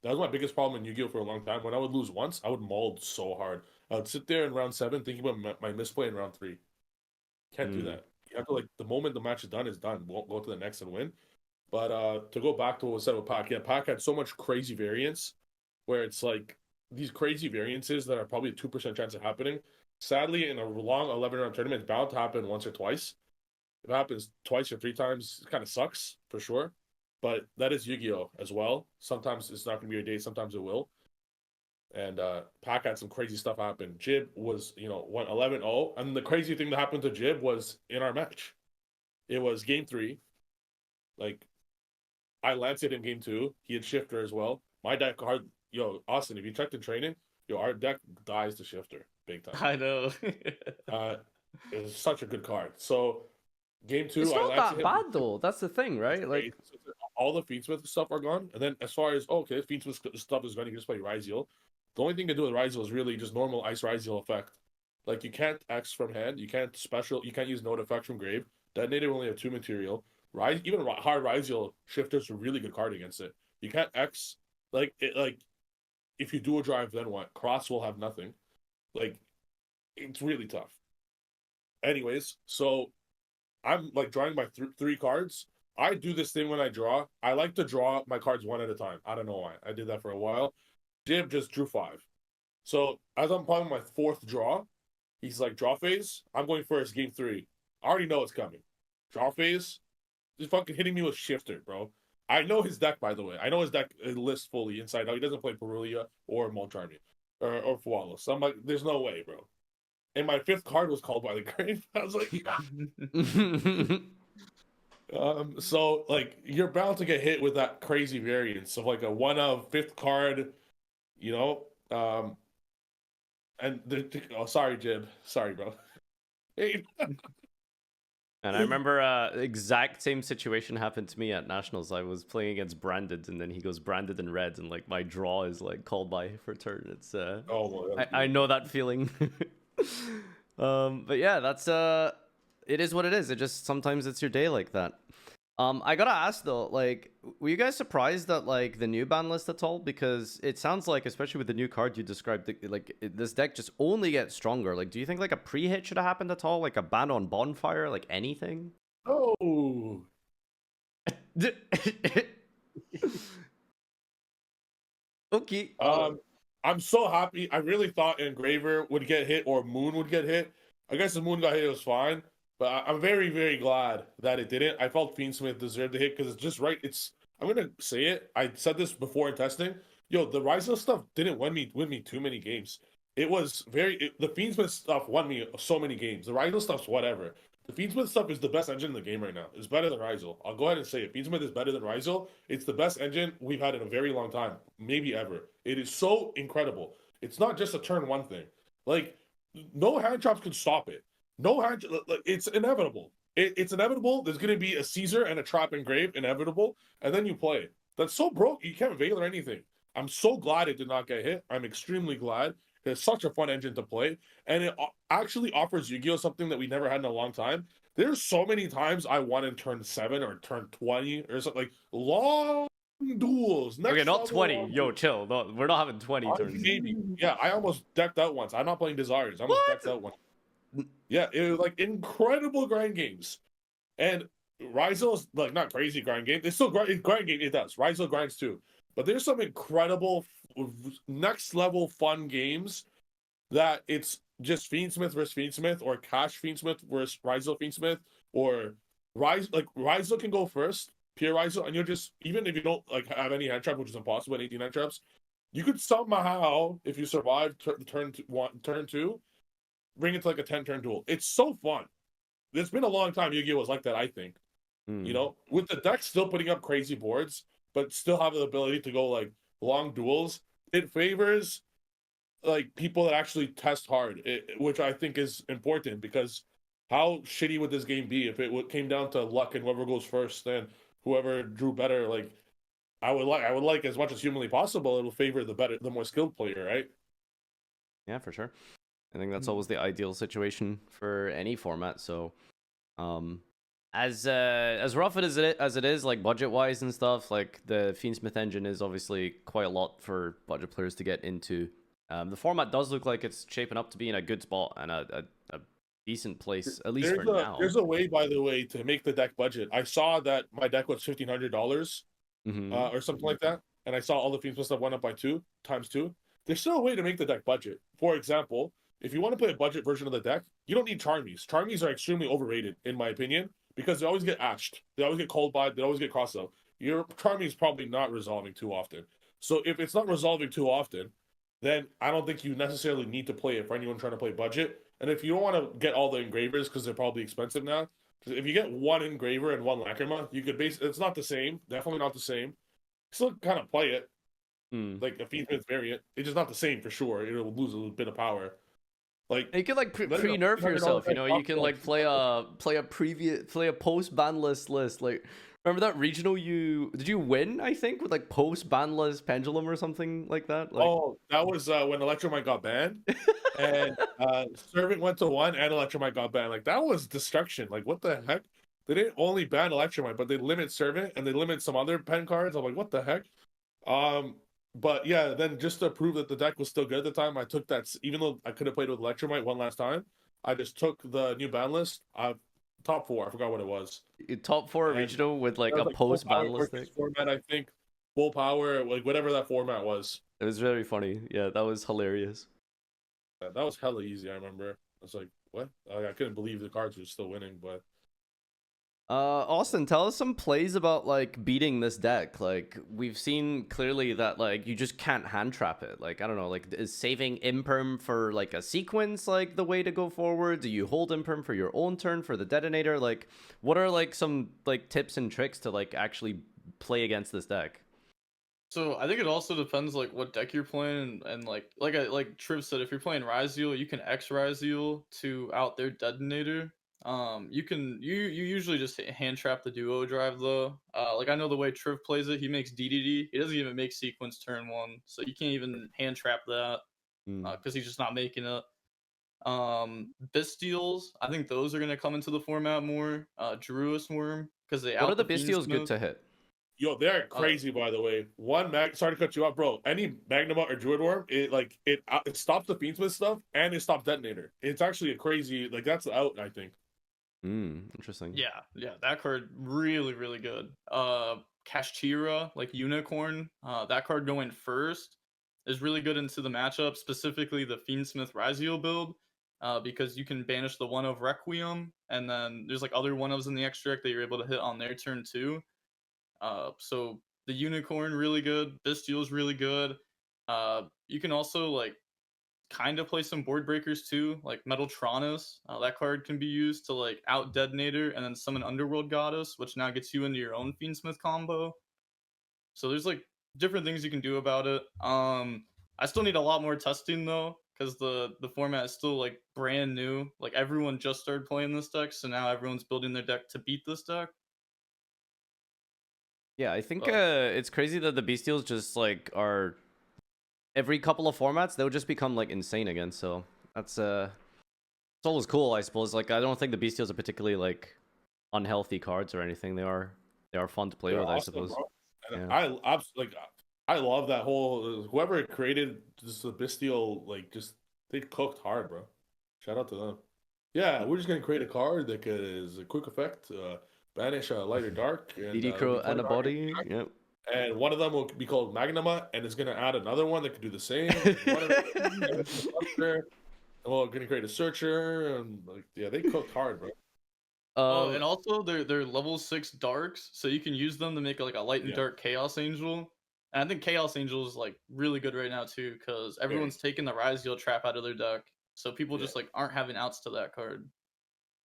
That was my biggest problem in Yu-Gi-Oh for a long time. When I would lose once, I would mold so hard. I would sit there in round 7 thinking about my misplay in round 3. Can't do that. You have to, like, the moment the match is done, won't go to the next and win. But to go back to what was said with Pac, yeah, Pac had so much crazy variance where it's like these crazy variances that are probably a 2% chance of happening. Sadly, in a long 11-round tournament, it's bound to happen once or twice. If it happens twice or 3 times, it kind of sucks for sure. But that is Yu-Gi-Oh as well. Sometimes it's not going to be your day. Sometimes it will. And Pac had some crazy stuff happen. Jib was, went 11-0. And the crazy thing that happened to Jib was in our match. It was game 3. Like, I landed in game 2. He had shifter as well. My deck Austin, if you checked in training, our deck dies to shifter big time. I know. It was such a good card. So game 2, It's I not landed that bad though. That's the thing, right? Like, all the Fiendsmith stuff are gone. And then as far as Fiendsmith stuff is gone, you can just play Ryziel. The only thing to do with Ryziel is really just normal Ice Ryziel effect. Like, you can't X from hand, you can't use Note effect from grave. Detonator only have 2 material. Even hard Ryziel shifters a really good card against it. You can't X if you do a drive, then what? Cross will have nothing. Like, it's really tough. Anyways, so I'm like drawing my 3 cards. I do this thing when I draw. I like to draw my cards 1 at a time. I don't know why. I did that for a while. Jim just drew 5. So as I'm playing my 4th draw, he's like, draw phase. I'm going first, game 3. I already know it's coming. Draw phase. He's fucking hitting me with shifter, bro. I know his deck, by the way. I know his deck list fully inside out. He doesn't play Perulia or Molcharmi or Fualos. So I'm like, there's no way, bro. And my 5th card was called by the grave. I was like, so like, you're bound to get hit with that crazy variance of like a 1 of 5th card, and sorry, Jib. Sorry, bro. Hey. And I remember exact same situation happened to me at Nationals. I was playing against Branded, and then he goes Branded and red, and like my draw is like called by for turn. It's I know that feeling. But yeah, that's it is what it is. It just sometimes it's your day like that. I gotta ask though, like, were you guys surprised at like the new ban list at all? Because it sounds like, especially with the new card you described, this deck just only gets stronger. Like, do you think like a pre-hit should have happened at all? Like a ban on bonfire, like anything? Oh. Okay. I'm so happy. I really thought Engraver would get hit or Moon would get hit. I guess the Moon got hit, it was fine. But I'm very, very glad that it didn't. I felt Fiendsmith deserved the hit because it's just right. I'm gonna say it. I said this before in testing. Yo, the Risal stuff didn't win me too many games. It was the Fiendsmith stuff won me so many games. The Risal stuff's whatever. The Fiendsmith stuff is the best engine in the game right now. It's better than Risal. I'll go ahead and say it. Fiendsmith is better than Risal. It's the best engine we've had in a very long time, maybe ever. It is so incredible. It's not just a turn one thing. Like, no hand traps can stop it. No hand. It's inevitable. It's inevitable. There's gonna be a Caesar and a trap engraved, inevitable, and then you play. That's so broke. You can't veil or anything. I'm so glad it did not get hit. I'm extremely glad. It's such a fun engine to play, and it actually offers Yu-Gi-Oh something that we never had in a long time. There's so many times I won in turn 7 or turn 20 or something, like long duels. Okay, not 20. Yo, chill. No, we're not having 20 turns. Maybe. Yeah, I almost decked out once. I'm not playing Desires. I almost decked out once. Yeah, it was like incredible grind games. And Risel's like not crazy grind game. It's still grind game. It does. Risal grinds too. But there's some incredible next level fun games that it's just Fiendsmith versus Fiendsmith, or Cash Fiendsmith versus Risal Fiendsmith, or Risal can go first, pure Risal, and you'll just, even if you don't like have any hand trap, which is impossible at 18 hand traps, you could somehow, if you survive turn 2, bring it to like a 10 turn duel. It's so fun. It's been a long time Yu-Gi-Oh was like that, I think. You know, with the deck still putting up crazy boards, but still have the ability to go like long duels. It favors like people that actually test hard, which I think is important, because how shitty would this game be if it came down to luck and whoever goes first and whoever drew better? Like, I would like as much as humanly possible, it'll favor the more skilled player, right? Yeah, for sure. I think that's always the ideal situation for any format. So, as rough as it is, like budget wise and stuff, like the Fiendsmith engine is obviously quite a lot for budget players to get into. The format does look like it's shaping up to be in a good spot and a decent place, at least for now. There's a way, by the way, to make the deck budget. I saw that my deck was $1,500 or something like that, and I saw all the Fiendsmith stuff went up by 2 times 2. There's still a way to make the deck budget. For example, if you want to play a budget version of the deck, you don't need Charmies. Charmies are extremely overrated, in my opinion, because they always get ashed. They always get cold by. They always get crossed out. Your Charmy is probably not resolving too often. So if it's not resolving too often, then I don't think you necessarily need to play it for anyone trying to play budget. And if you don't want to get all the engravers, because they're probably expensive now, if you get one engraver and one Lacrima, you could it's not the same. Definitely not the same. Still kind of play it. Like a Fiendsmith variant. It's just not the same for sure. It'll lose a little bit of power. Like, you can like pre-nerf yourself, you know. You can like play a post banlist list. Like, remember that regional did you win? I think with like post banlist pendulum or something like that. Like... Oh, that was when Electromite got banned, and Servant went to 1 and Electromite got banned. Like, that was destruction. Like, what the heck? They didn't only ban Electromite, but they limit Servant and they limit some other pen cards. I'm like, what the heck? But yeah, then just to prove that the deck was still good at the time, I took that, even though I could have played with Electromite one last time, I just took the new ban list. Top 4, I forgot what it was. Top 4 regional with like a post ban list format, I think. Full power, like whatever that format was. It was very funny. Yeah, that was hilarious. Yeah, that was hella easy, I remember. I was like, what? I couldn't believe the cards were still winning, but... Austin, tell us some plays about like beating this deck. Like, we've seen clearly that like you just can't hand trap it. Like, I don't know, like is saving imperm for like a sequence like the way to go forward? Do you hold imperm for your own turn for the detonator? Like, what are like some like tips and tricks to like actually play against this deck? So I think it also depends like what deck you're playing, and like Triv said, if you're playing Risal, you can X Risal to out their Detonator. You usually just hand trap the duo drive though. Like I know the way Triv plays it, he makes DDD. He doesn't even make sequence turn 1, so you can't even hand trap that because he's just not making it. Bestials, I think those are gonna come into the format more. Druid's Worm, because they what are the Bestials good to hit? Yo, they're crazy, by the way. Sorry to cut you off, bro. Any Magnuma or Druid Worm, it stops the Fiendsmith stuff and it stops Detonator. It's actually a crazy, like, that's the out, I think. Interesting. Yeah, that card really, really good. Kashtira, like Unicorn, that card going first is really good into the matchup, specifically the Fiendsmith Risal build, because you can banish the one of Requiem, and then there's like other one ofs in the extra deck that you're able to hit on their turn too. So the Unicorn really good, Bestial's really good. You can also like kind of play some board breakers too, like Metaltronus. That card can be used to like out Detonator and then summon Underworld Goddess, which now gets you into your own Fiendsmith combo. So there's like different things you can do about it. I still need a lot more testing though, because the format is still like brand new. Like everyone just started playing this deck, so now everyone's building their deck to beat this deck. Yeah, I think Oh. it's crazy that the Bestials just like are every couple of formats they'll just become like insane again. So that's it's always cool, I suppose. Like I don't think the Bestials are particularly like unhealthy cards or anything. They are fun to play They're with, awesome, I suppose. bro. And Yeah. I love that whole whoever created this the Bestial, like just they cooked hard, bro. Shout out to them. Yeah, we're just gonna create a card that is a quick effect, banish a light or dark, and DD it'll Crow be 20 and a dark, body. Yep. and one of them will be called Magnuma, and it's gonna add another one that can do the same. One of them, well, gonna create a searcher, and like yeah, they cooked hard, bro. Oh, and also they're level 6 darks, so you can use them to make like a light and Yeah. dark Chaos Angel. And I think Chaos Angel is like really good right now too, because everyone's taking the Risal trap out of their deck, so people just like aren't having outs to that card.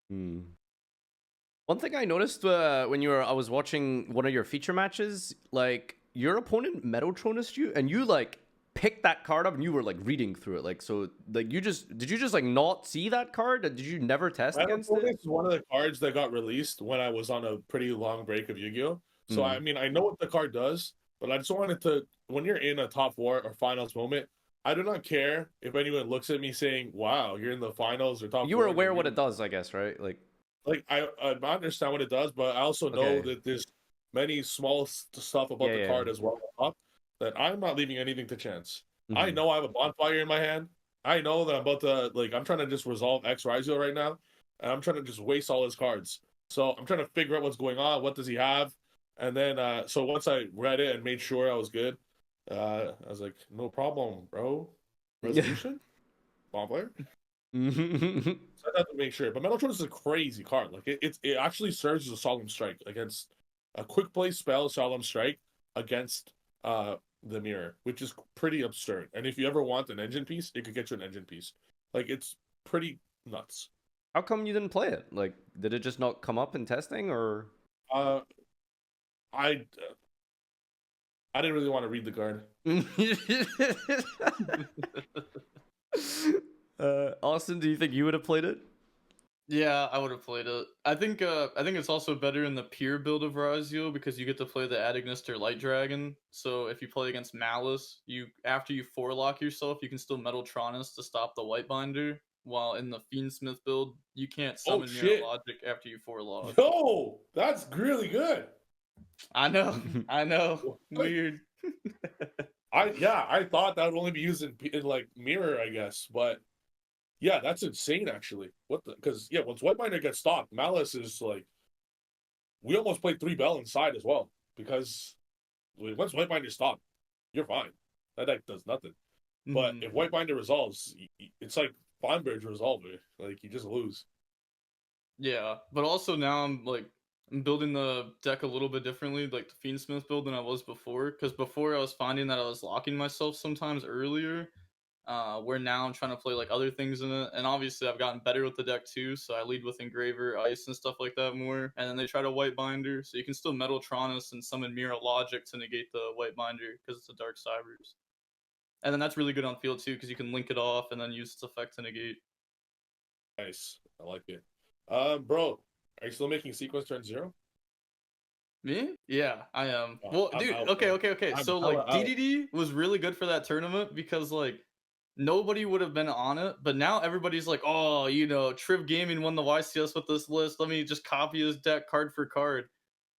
One thing I noticed when I was watching one of your feature matches, like your opponent Metaltronus you, and you like picked that card up and you were like reading through it. Like so, like did you just like not see that card? Did you never test against it? This is one of the cards that got released when I was on a pretty long break of Yu-Gi-Oh. So I mean, I know what the card does, but I just wanted to. When you're in a top 4 or finals moment, I do not care if anyone looks at me saying, "Wow, you're in the finals or top." You were aware what it does, I guess, right? Like I understand what it does, but I also know that there's many small stuff about the card as well that I'm not leaving anything to chance. I know I have a bonfire in my hand. I know that I'm about to I'm trying to just resolve X Risal right now, and I'm trying to just waste all his cards. So I'm trying to figure out what's going on. What does he have? And then so once I read it and made sure I was good, I was like, no problem, bro. Resolution, bonfire. So I have to make sure. But Metaltron is a crazy card. Like it actually serves as a solemn strike against a quick play spell, solemn strike against the mirror, which is pretty absurd. And if you ever want an engine piece, it could get you an engine piece. Like it's pretty nuts. How come you didn't play it? Like, did it just not come up in testing, or? I didn't really want to read the card. Austin, do you think you would have played it? Yeah, I would have played it. I think it's also better in the pure build of Risal because you get to play the Adagnister Light Dragon. So if you play against Malice, after you 4-lock yourself, you can still Metaltronus to stop the White Binder. While in the Fiendsmith build, you can't summon Mirror Logic after you 4-lock. Yo, that's really good. I know. Weird. I thought that would only be used in like mirror, I guess, but yeah, that's insane actually. Because once White Binder gets stopped, Malice is like we almost played 3 Bell inside as well because once White Binder stopped, you're fine. That deck does nothing. But if White Binder resolves, it's like Bond Bridge Resolver. Like you just lose. Yeah, but also now I'm building the deck a little bit differently, like the Fiendsmith build than I was before. Because before I was finding that I was locking myself sometimes earlier. Where now I'm trying to play like other things in it, and obviously I've gotten better with the deck too. So I lead with Engraver, Ice, and stuff like that more. And then they try to White Binder, so you can still Metaltronus and summon Mirror Logic to negate the White Binder because it's a Dark Cybers. And then that's really good on field too because you can link it off and then use its effect to negate. Nice, I like it. Bro, are you still making sequence turn 0? Me? Yeah, I am. Well, dude, okay. So like DDD was really good for that tournament because like nobody would have been on it, but now everybody's like, oh, Triv Gaming won the YCS with this list. Let me just copy his deck card for card.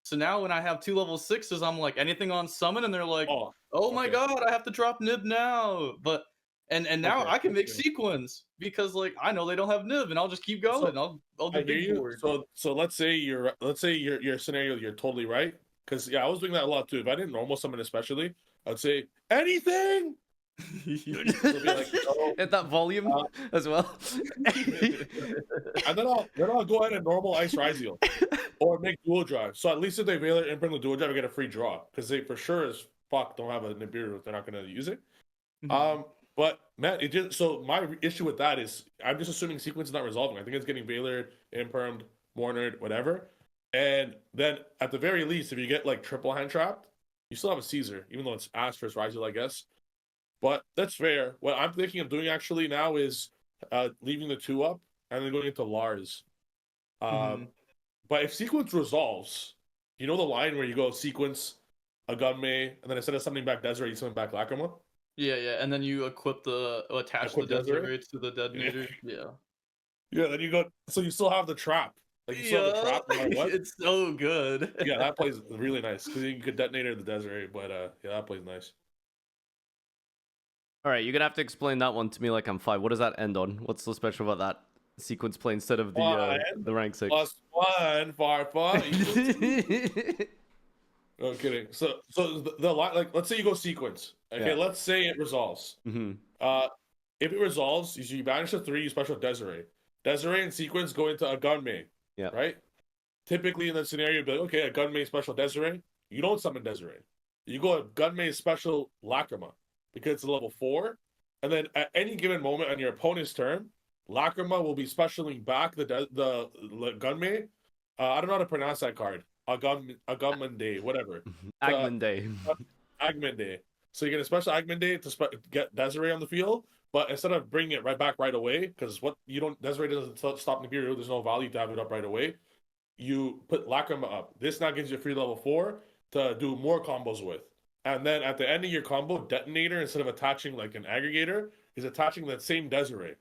So now when I have 2 level 6s, I'm like, anything on summon, and they're like, oh my god, I have to drop Nib now. But and now I can make sequence because like I know they don't have Nib, and I'll just keep going. I'll do big board. So let's say your scenario, you're totally right. Because I was doing that a lot too. If I didn't normal summon especially, I'd say anything. It'll be like, oh, At that volume as well. and then I'll go ahead and normal ice Ryziel or make dual drive. So at least if they Veiler imprint the dual drive, I get a free draw because they for sure as fuck don't have a Nibiru if they're not gonna use it. But man, it just so my issue with that is I'm just assuming sequence is not resolving. I think it's getting Veiler, impermed, Mournered, whatever. And then at the very least, if you get like triple hand trapped, you still have a Caesar, even though it's Asterisk Ryziel, I guess. But that's fair. What I'm thinking of doing actually now is leaving the 2 up and then going into Lars. But if sequence resolves, you know the line where you go sequence a Gunmei, and then instead of summoning back Desiree, you summon back Lacrima? Yeah, and then you attach the Desiree to the Detonator. Yeah. Yeah, then you go, so you still have the trap. Like you still have the trap no matter what. It's so good. Yeah, that plays really nice because you could Detonator the Desiree, but yeah, that plays nice. All right, you're gonna have to explain that one to me like I'm 5. What does that end on? What's so special about that sequence play instead of the rank 6? +1 far. No kidding. So the like let's say you go sequence. Okay, Yeah. let's say it resolves. If it resolves, you banish the 3, you special Desiree. Desiree and sequence go into a Gunmei. Yeah. Right? Typically in that scenario, you'd be like, okay, a Gunmei special Desiree. You don't summon Desiree. You go a Gunmei special Lacrima because it's a level 4. And then at any given moment on your opponent's turn, Lacrima will be specialing back the Gunmei. I don't know how to pronounce that card. Agumende, whatever. Agmende. Agmende. So you're going to special Agmende to get Desiree on the field, but instead of bringing it right back right away, because Desiree doesn't stop Nibiru, there's no value to have it up right away. You put Lacrima up. This now gives you a free level 4 to do more combos with. And then at the end of your combo, Detonator, instead of attaching like an aggregator, is attaching that same Desiree.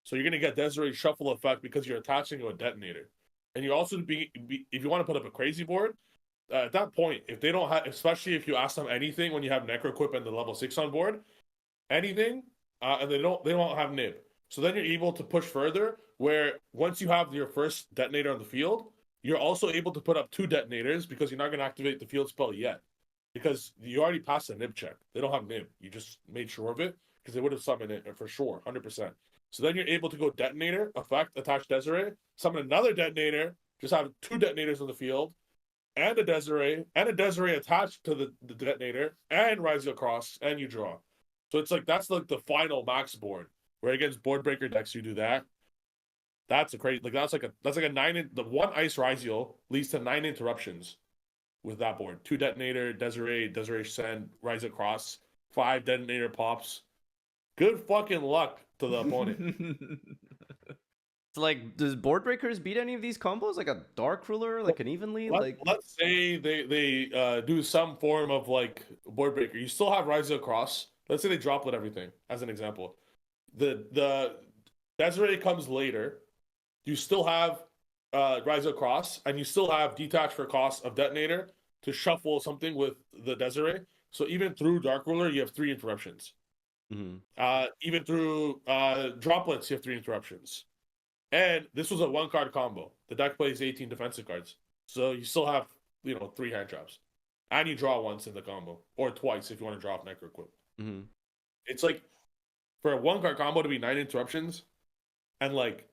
So you're going to get Desiree shuffle effect because you're attaching to a Detonator. And you're also if you want to put up a crazy board, at that point, if they don't have, especially if you ask them anything when you have Necroquip and the level 6 on board, anything, and they don't have Nib. So then you're able to push further, where once you have your first Detonator on the field, you're also able to put up 2 Detonators because you're not going to activate the field spell yet. Because you already passed the Nib check. They don't have Nib. You just made sure of it because they would have summoned it for sure, 100%. So then you're able to go Detonator, effect, attach Desiree, summon another Detonator, just have 2 Detonators on the field, and a Desiree attached to the Detonator, and Ryziel Cross, and you draw. So it's like, that's like the final max board, where against board breaker decks you do that. That's a crazy, that's like a 9, the 1 Ice Ryziel leads to 9 interruptions with that board. 2 Detonator, Desiree Send, Ryziel Cross, 5 Detonator pops. Good fucking luck to the opponent. Like, does board breakers beat any of these combos? Like a Dark Ruler, like an Evenly? Let's say they do some form of like board breaker. You still have Ryziel Cross. Let's say they droplet everything, as an example. The Desiree comes later. You still have Ryziel Cross, and you still have detach for cost of Detonator to shuffle something with the Desiree. So even through Dark Ruler, you have 3 interruptions. Even through droplets, you have 3 interruptions. And this was a 1-card combo. The deck plays 18 defensive cards. So you still have, 3 hand traps. And you draw once in the combo. Or twice if you want to draw off Necroquip. It's like, for a 1-card combo to be 9 interruptions, and like,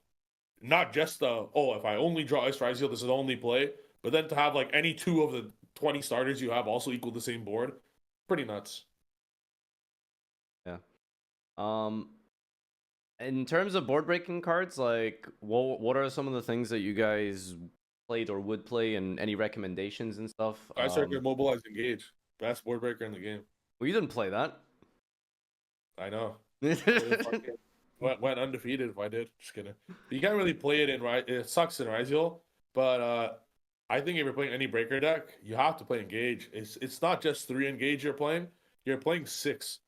not just if I only draw Ice Ryziel, this is the only play, but then to have like any 2 of the 20 starters you have also equal the same board, pretty nuts. Yeah. In terms of board breaking cards, like what are some of the things that you guys played or would play, and any recommendations and stuff? I started Mobilize Engage, best board breaker in the game. Well, you didn't play that. I know. Went undefeated if I did. Just kidding. But you can't really play it it sucks in Ryziel, but I think if you're playing any breaker deck, you have to play Engage. It's not just 3 Engage you're playing 6.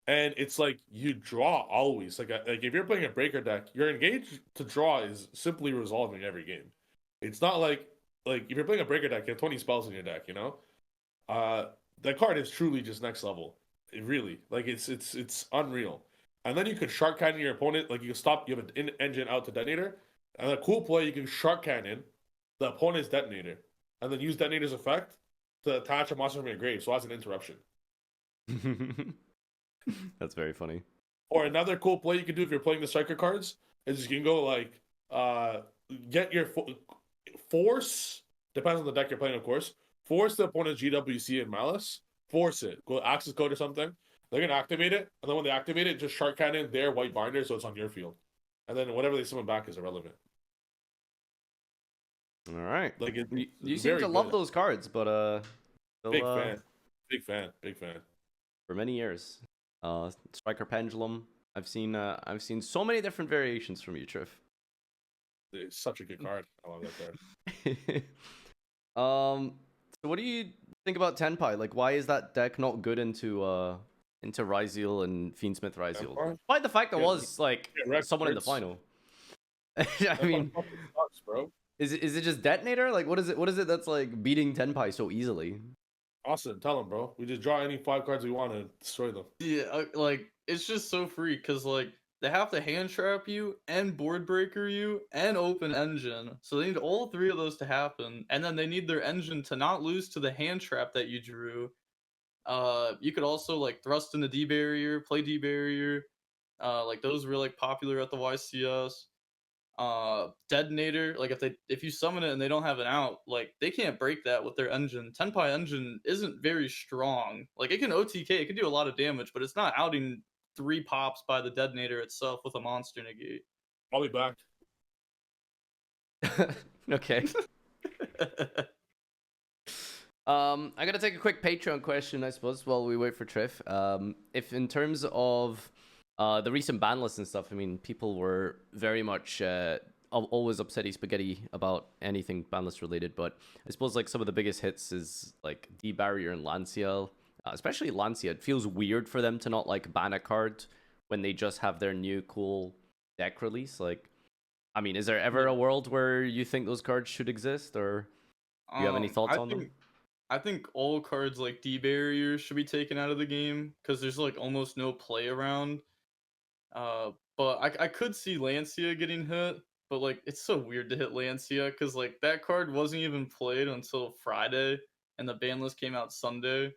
And it's like you draw always. Like if you're playing a breaker deck, your Engage to draw is simply resolving every game. It's not like if you're playing a breaker deck, you have 20 spells in your deck, that card is truly just next level. It really, like it's unreal. And then you could Shark Cannon your opponent. Like you have an engine out to Detonator. And a cool play, you can Shark Cannon the opponent's Detonator. And then use Detonator's effect to attach a monster from your grave. So that's an interruption. That's very funny. Or another cool play you can do if you're playing the striker cards is you can go like get your force, depends on the deck you're playing, of course. Force the opponent's GWC and Malice. Force it. Go access code or something. They're gonna activate it, and then when they activate it, just shark cannon their white binder so it's on your field. And then whatever they summon back is irrelevant. All right. Like you seem to love those cards, but big fan. For many years. Striker Pendulum. I've seen so many different variations from you, Trif. It's such a good card. I love that card. So what do you think about Tenpai? Like, why is that deck not good into Ryzeal and Fiendsmith Ryzeal? Despite the fact there was like someone in the final. I mean, sucks, bro. Is it just Detonator? Like, what is it that's like beating Tenpai so easily? Austin, tell him, bro. We just draw any 5 cards we want and destroy them. Yeah, like it's just so free because like they have to hand trap you and board breaker you and open engine. So they need all 3 of those to happen, and then they need their engine to not lose to the hand trap that you drew. You could also like thrust in the D barrier, play D barrier. Like those were like popular at the YCS. Detonator, like if you summon it and they don't have an out, like they can't break that with their engine. Tenpai engine isn't very strong. Like it can OTK, it can do a lot of damage, but it's not outing 3 pops by the Detonator itself with a monster negate. I'll be back. Okay. I gotta take a quick Patreon question, I suppose, while we wait for Trif. If in terms of the recent ban lists and stuff, I mean, people were very much always upsetty spaghetti about anything ban list related, but I suppose like some of the biggest hits is like D-Barrier and Lancia, especially Lancia. It feels weird for them to not like ban a card when they just have their new cool deck release. Like, I mean, is there ever a world where you think those cards should exist, or do you have any thoughts on them? I think all cards like D-Barrier should be taken out of the game because there's like almost no play around. But I could see Lancia getting hit, but like it's so weird to hit Lancia because like that card wasn't even played until Friday and the ban list came out Sunday.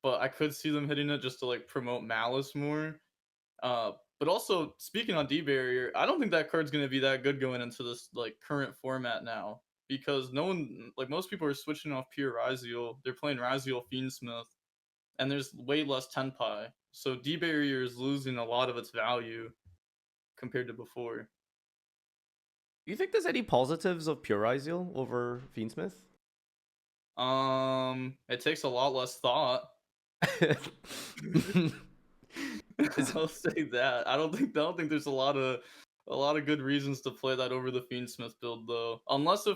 But I could see them hitting it just to like promote Malice more. But also speaking on D-Barrier, I don't think that card's gonna be that good going into this like current format now because no one, like most people are switching off pure Ryzeal. They're playing Ryzeal Fiendsmith, and there's way less Tenpai. So D-Barrier is losing a lot of its value compared to before. Do you think there's any positives of pure Ryzeal over Fiendsmith? It takes a lot less thought. I'll say that. I don't think there's a lot of good reasons to play that over the Fiendsmith build though. Unless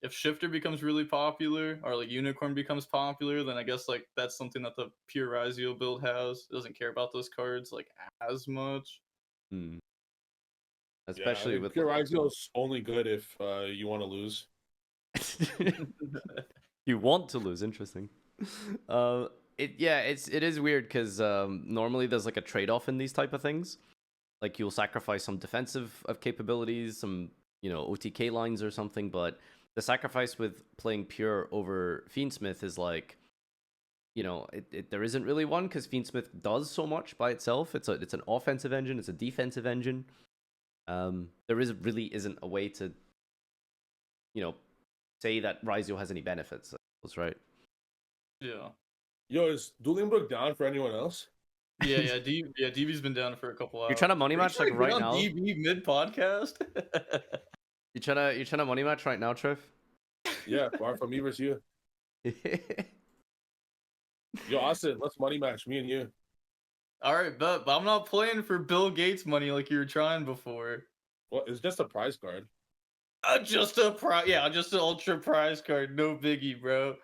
if Shifter becomes really popular or like Unicorn becomes popular, then I guess like that's something that the pure Ryzeal build has. It doesn't care about those cards like as much. Especially with pure Ryzeal is only good if you want to lose. You want to lose, interesting. It is weird because normally there's like a trade-off in these type of things. Like you'll sacrifice some defensive capabilities, some OTK lines or something, but the sacrifice with playing pure over Fiendsmith is like, there isn't really one because Fiendsmith does so much by itself. It's an offensive engine, it's a defensive engine. There really isn't a way to, say that Ryzeal has any benefits. That's right. Yeah. Yo, is Dueling Book down for anyone else? Yeah, DB's been down for a couple hours. You're trying to money match like right now? DB mid podcast. You trying to money match right now, Trif? Yeah, far from me versus you. Yo, Austin, let's money match me and you. All right, but I'm not playing for Bill Gates money like you were trying before. Well, it's just a prize card. Just an ultra prize card, no biggie, bro.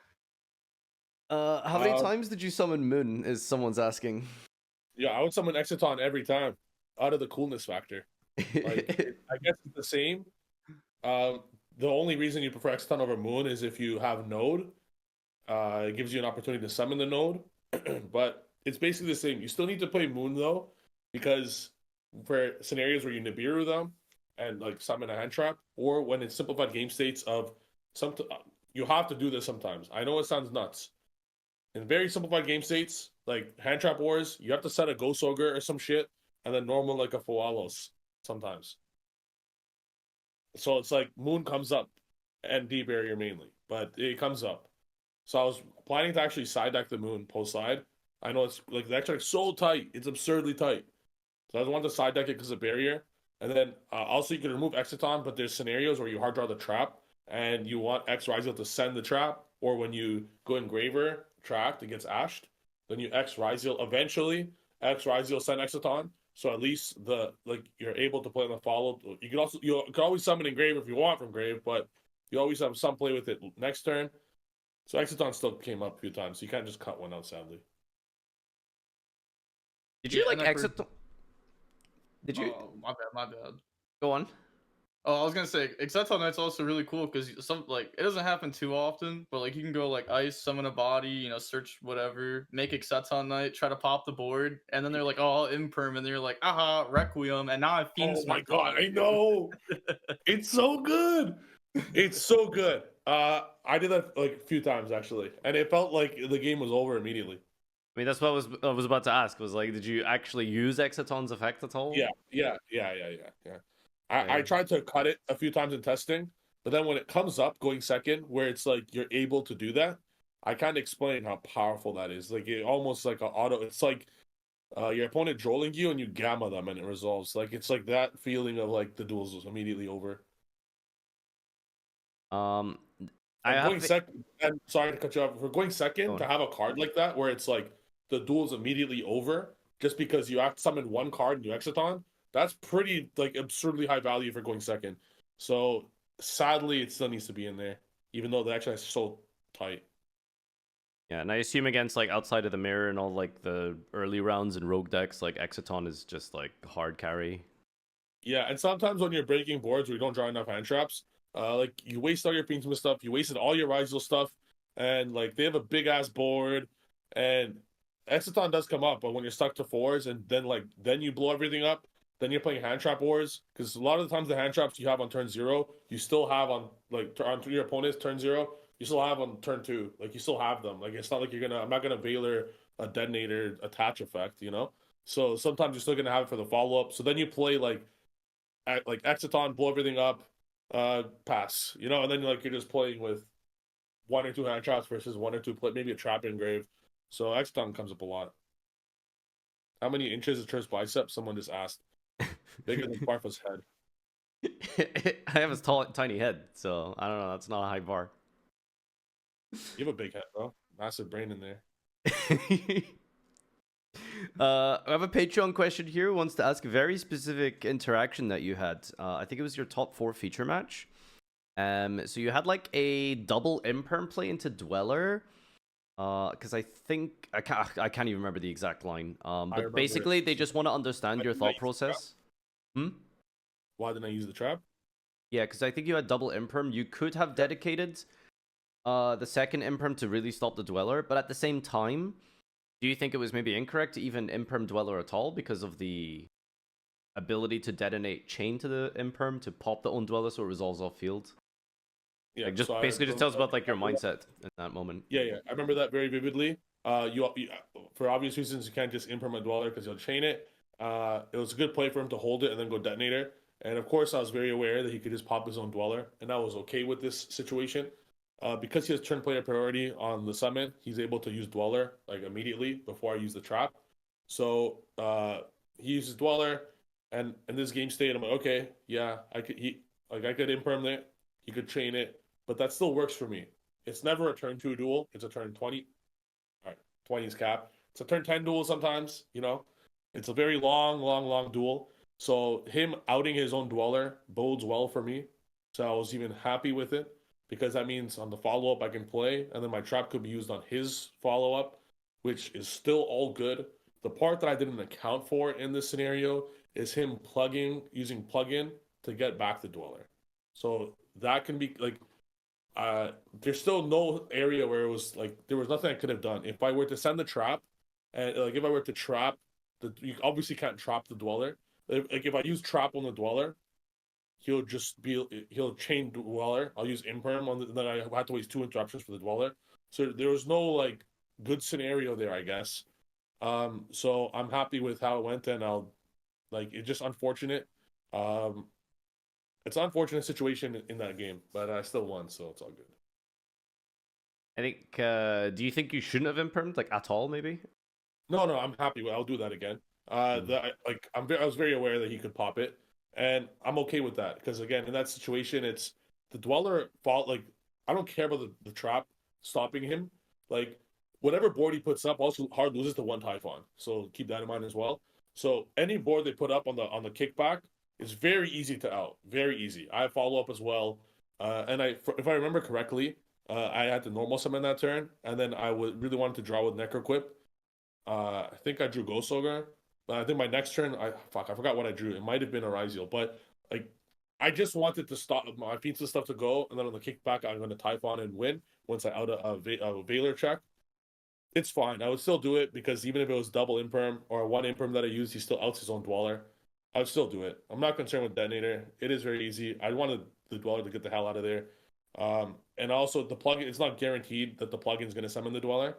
How many times did you summon Moon? Is someone's asking. Yeah, I would summon Exiton every time, out of the coolness factor. Like, I guess it's the same. The only reason you prefer Exiton over Moon is if you have Node. It gives you an opportunity to summon the Node, but it's basically the same. You still need to play Moon though, because for scenarios where you Nibiru them and like summon a hand trap, or when it's simplified game states of you have to do this sometimes. I know it sounds nuts. In very simplified game states, Like hand trap wars, you have to set a Ghost Ogre or some shit, and then normal like a Foalos sometimes. So it's like Moon comes up and D barrier mainly, but it comes up. So I was planning to actually side deck the Moon post side. I know it's like the extra so tight, it's absurdly tight. So I just wanted to side deck it because of barrier. And then also you can remove Exiton, but there's scenarios where you hard draw the trap and you want X Risal to send the trap, or when you go Engraver tracked, it gets ashed. Then you X Risal eventually X Risal send Exiton. So at least the like you're able to play on the follow. You can always summon Engraver if you want from Grave, but you always have some play with it next turn. So Exiton still came up a few times. So you can't just cut one out, sadly. Did you Yeah, like and I've exit? Did you Oh, my bad. go on? Oh, I was gonna say Exciton Knight's also really cool because some like it doesn't happen too often, but like you can go like ice, summon a body, you know, search whatever, make Exciton Knight, try to pop the board, and then they're like, oh, I'll imperm, and they're like, aha, Requiem, and now I Fiend Oh my Smite. god, I know. It's so good. It's so good. I did that like a few times actually, and it felt like the game was over immediately. I mean, that's what I was about to ask. Was like, did you actually use Exiton's effect at all? Yeah. I Okay. tried to cut it a few times in testing, but then when it comes up going second, where it's like you're able to do that, I can't explain how powerful that is. Like it almost like an auto. It's like your opponent trolling you and you gamma them and it resolves. Like it's like that feeling of like the duels was immediately over. Um, I And have going second, and sorry to cut you off. If we're going go second, to on. have a card like that where it's like the duel's immediately over just because you have to summon one card and you exit on, that's pretty like absurdly high value for going second. So sadly, it still needs to be in there, even though the action is so tight. Yeah, and I assume against like outside of the mirror and all like the early rounds and rogue decks, like Exiton is just like hard carry. Yeah, and sometimes when you're breaking boards where you don't draw enough hand traps, like you waste all your Fiendsmith stuff, you wasted all your Risal stuff, and like they have a big ass board, and Exiton does come up, but when you're stuck to fours and then you blow everything up, then you're playing hand trap wars because a lot of the times the hand traps you have on turn zero, you still have on like on your opponent's turn zero, you still have on turn two, like you still have them. Like it's not like I'm not gonna Veiler a Detonator attach effect, you know. So sometimes you're still gonna have it for the follow up. So then you play like Exiton, blow everything up, pass, you know, and then like you're just playing with one or two hand traps versus one or two play, maybe a trap engrave. So Exiton comes up a lot. How many inches is Trif's bicep? Someone just asked. Bigger than Barfa's head. I have a tall, tiny head, so I don't know. That's not a high bar. You have a big head, bro. Massive brain in there. I have a Patreon question here. Who wants to ask a very specific interaction that you had? I think it was your top 4 feature match. So you had like a double imperm play into Dweller. Because I think I can't even remember the exact line. But basically, they just want to understand your thought process. Hmm. Why didn't I use the trap? Yeah, because I think you had double imperm. You could have dedicated the second imperm to really stop the Dweller, but at the same time, do you think it was maybe incorrect to even imperm Dweller at all because of the ability to detonate chain to the imperm to pop the own Dweller so it resolves off field? Yeah, Like just so basically just tell us about like your mindset in that moment. Yeah, I remember that very vividly. You for obvious reasons you can't just imperm a Dweller because you'll chain it. It was a good play for him to hold it and then go Detonator. And of course, I was very aware that he could just pop his own Dweller, and I was okay with this situation. Because he has turn player priority on the summon, he's able to use Dweller like immediately before I use the trap. So he uses Dweller, and in this game state, I'm like, okay, yeah, I could imperm it, he could chain it, but that still works for me. It's never a turn 2 duel, it's a turn 20. All right, 20 is cap. It's a turn 10 duel sometimes, you know. It's a very long duel. So him outing his own Dweller bodes well for me. So I was even happy with it because that means on the follow up I can play, and then my trap could be used on his follow up, which is still all good. The part that I didn't account for in this scenario is him using plugin to get back the Dweller. So that can be like there's still no area where it was like there was nothing I could have done. If I were to send the trap, and like if I were to trap you obviously can't trap the Dweller. If I use trap on the Dweller, he'll chain Dweller. I'll use imperm then I have to waste 2 interruptions for the Dweller. So there was no like good scenario there, I guess. So I'm happy with how it went, and it's just unfortunate. Um, it's an unfortunate situation in that game, but I still won, so it's all good. I think. Do you think you shouldn't have impermed like at all? Maybe. No, no, I'm happy with. I'll do that again. Mm. I was very aware that he could pop it, and I'm okay with that because again, in that situation, it's the dweller fault. Like I don't care about the trap stopping him. Like whatever board he puts up, also hard loses to one Typhon. So keep that in mind as well. So any board they put up on the kickback is very easy to out. Very easy. I follow up as well, and if I remember correctly, I had to normal summon that turn, and then I would really wanted to draw with Necroquip. I think I drew Ghost Ogre. But I think my next turn, I forgot what I drew. It might have been a Ryziel, but like I just wanted to stop my pizza stuff to go, and then on the kickback, I'm going to Typhon and win once I out a Veiler check. It's fine. I would still do it because even if it was double imperm or one imperm that I used, he still outs his own dweller. I would still do it. I'm not concerned with Detonator. It is very easy. I wanted the dweller to get the hell out of there. And also the plugin. It's not guaranteed that the plugin is going to summon the dweller.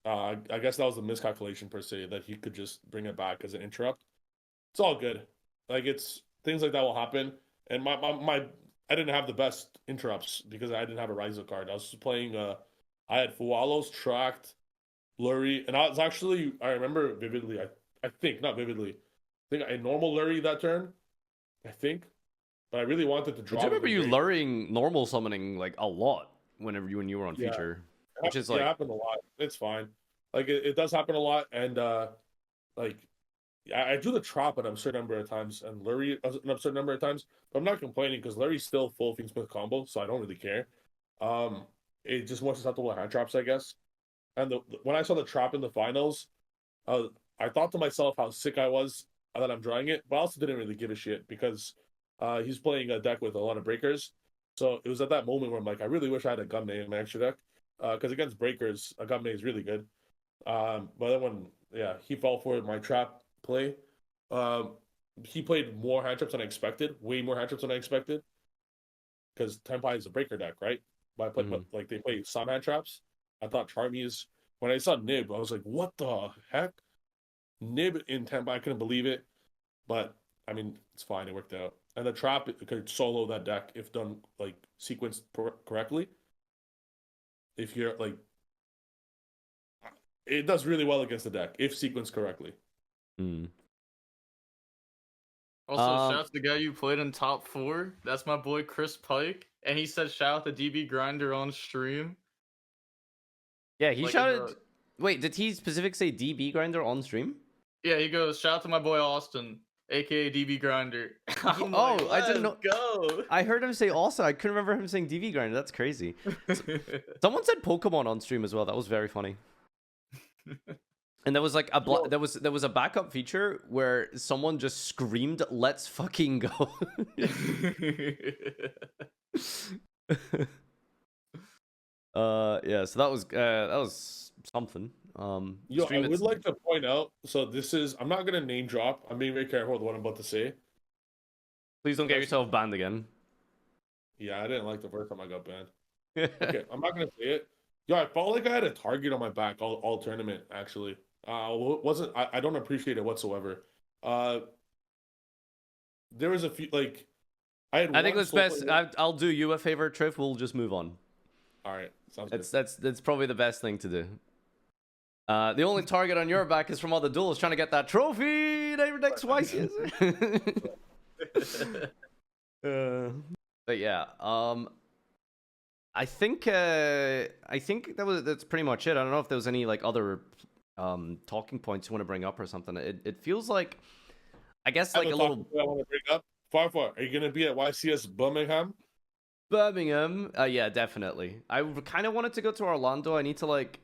I guess that was a miscalculation per se that he could just bring it back as an interrupt. It's all good. Like it's things like that will happen. And my I didn't have the best interrupts because I didn't have a Ryza card. I was playing I had Fualos, Tract, Lurry, and I remember vividly, I think not vividly. I think I normal Lurry that turn. I think. But I really wanted to I draw. do remember you luring normal summoning like a lot when you were on Yeah. feature, which is like it happened a lot. It's fine. Like it does happen a lot, and like I do the trap an absurd number of times and Lurry an absurd number of times, but I'm not complaining because Lurry's still full Fiendsmith combo, so I don't really care. It just more susceptible to hand traps, I guess. And when I saw the trap in the finals, I thought to myself how sick I was that I'm drawing it, but I also didn't really give a shit because he's playing a deck with a lot of breakers. So it was at that moment where I'm like, I really wish I had a Gunmay in my extra deck. Because against breakers, a Gunmay is really good. But then he fell for my trap play. Um, he played more hand traps than I expected, way more hand traps than I expected. Because Tenpai is a breaker deck, right? But like they play some hand traps. I thought Charmy's when I saw Nib, I was like, what the heck? Nib in Tenpai, I couldn't believe it. But I mean, it's fine, it worked out. And the trap it could solo that deck if done like sequenced correctly. If you're like it does really well against the deck if sequenced correctly. mm. Also, shout out to the guy you played in top 4. That's my boy Chris Pike, and he said shout out to DB Grinder on stream. Yeah, he shouted. Wait, did he specifically say DB Grinder on stream? Yeah, he goes shout out to my boy Austin, aka DB Grinder. Oh, I didn't know. Go. I heard him say also. I couldn't remember him saying DB Grinder. That's crazy. Someone said Pokemon on stream as well. That was very funny. And there was like there was a backup feature where someone just screamed, "Let's fucking go!" Yeah. So that was something. Yo, I would like to point out. So this is. I'm not gonna name drop. I'm being very careful with what I'm about to say. Please don't get yourself banned again. Yeah, I didn't like the first time I got banned. Okay, I'm not gonna say it. Yo, I felt like I had a target on my back all tournament. Actually, wasn't. I don't appreciate it whatsoever. There was a few like. I think it's best. I'll do you a favor, Trif. We'll just move on. All right, sounds good. That's probably the best thing to do. The only target on your back is from all the duels trying to get that trophy next YCS. But yeah, I think that's pretty much it. I don't know if there was any like other talking points you want to bring up or something. It feels like, I guess like a little. I want to bring up. Far. Are you gonna be at YCS Birmingham? Birmingham, yeah, definitely. I kind of wanted to go to Orlando. I need to like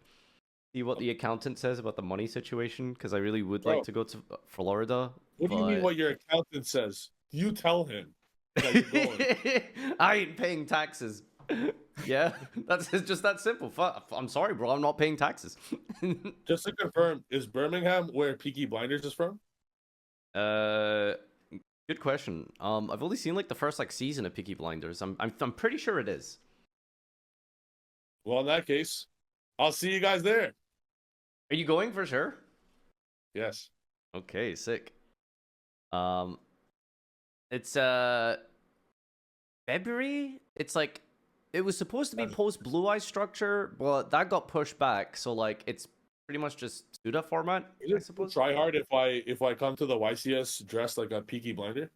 see what the accountant says about the money situation because I really would like to go to Florida. What do you mean? What your accountant says? You tell him that you're going. I ain't paying taxes. Yeah, that's just that simple. I'm sorry, bro. I'm not paying taxes. Just to confirm, is Birmingham where Peaky Blinders is from? Good question. I've only seen like the first like season of Peaky Blinders. I'm pretty sure it is. Well, in that case, I'll see you guys there. Are you going for sure? Yes. Okay, sick. It's February. It's like it was supposed to be post Blue Eye structure, but that got pushed back. So like it's pretty much just Suda format, I suppose. Try hard if I come to the YCS dressed like a Peaky Blinder.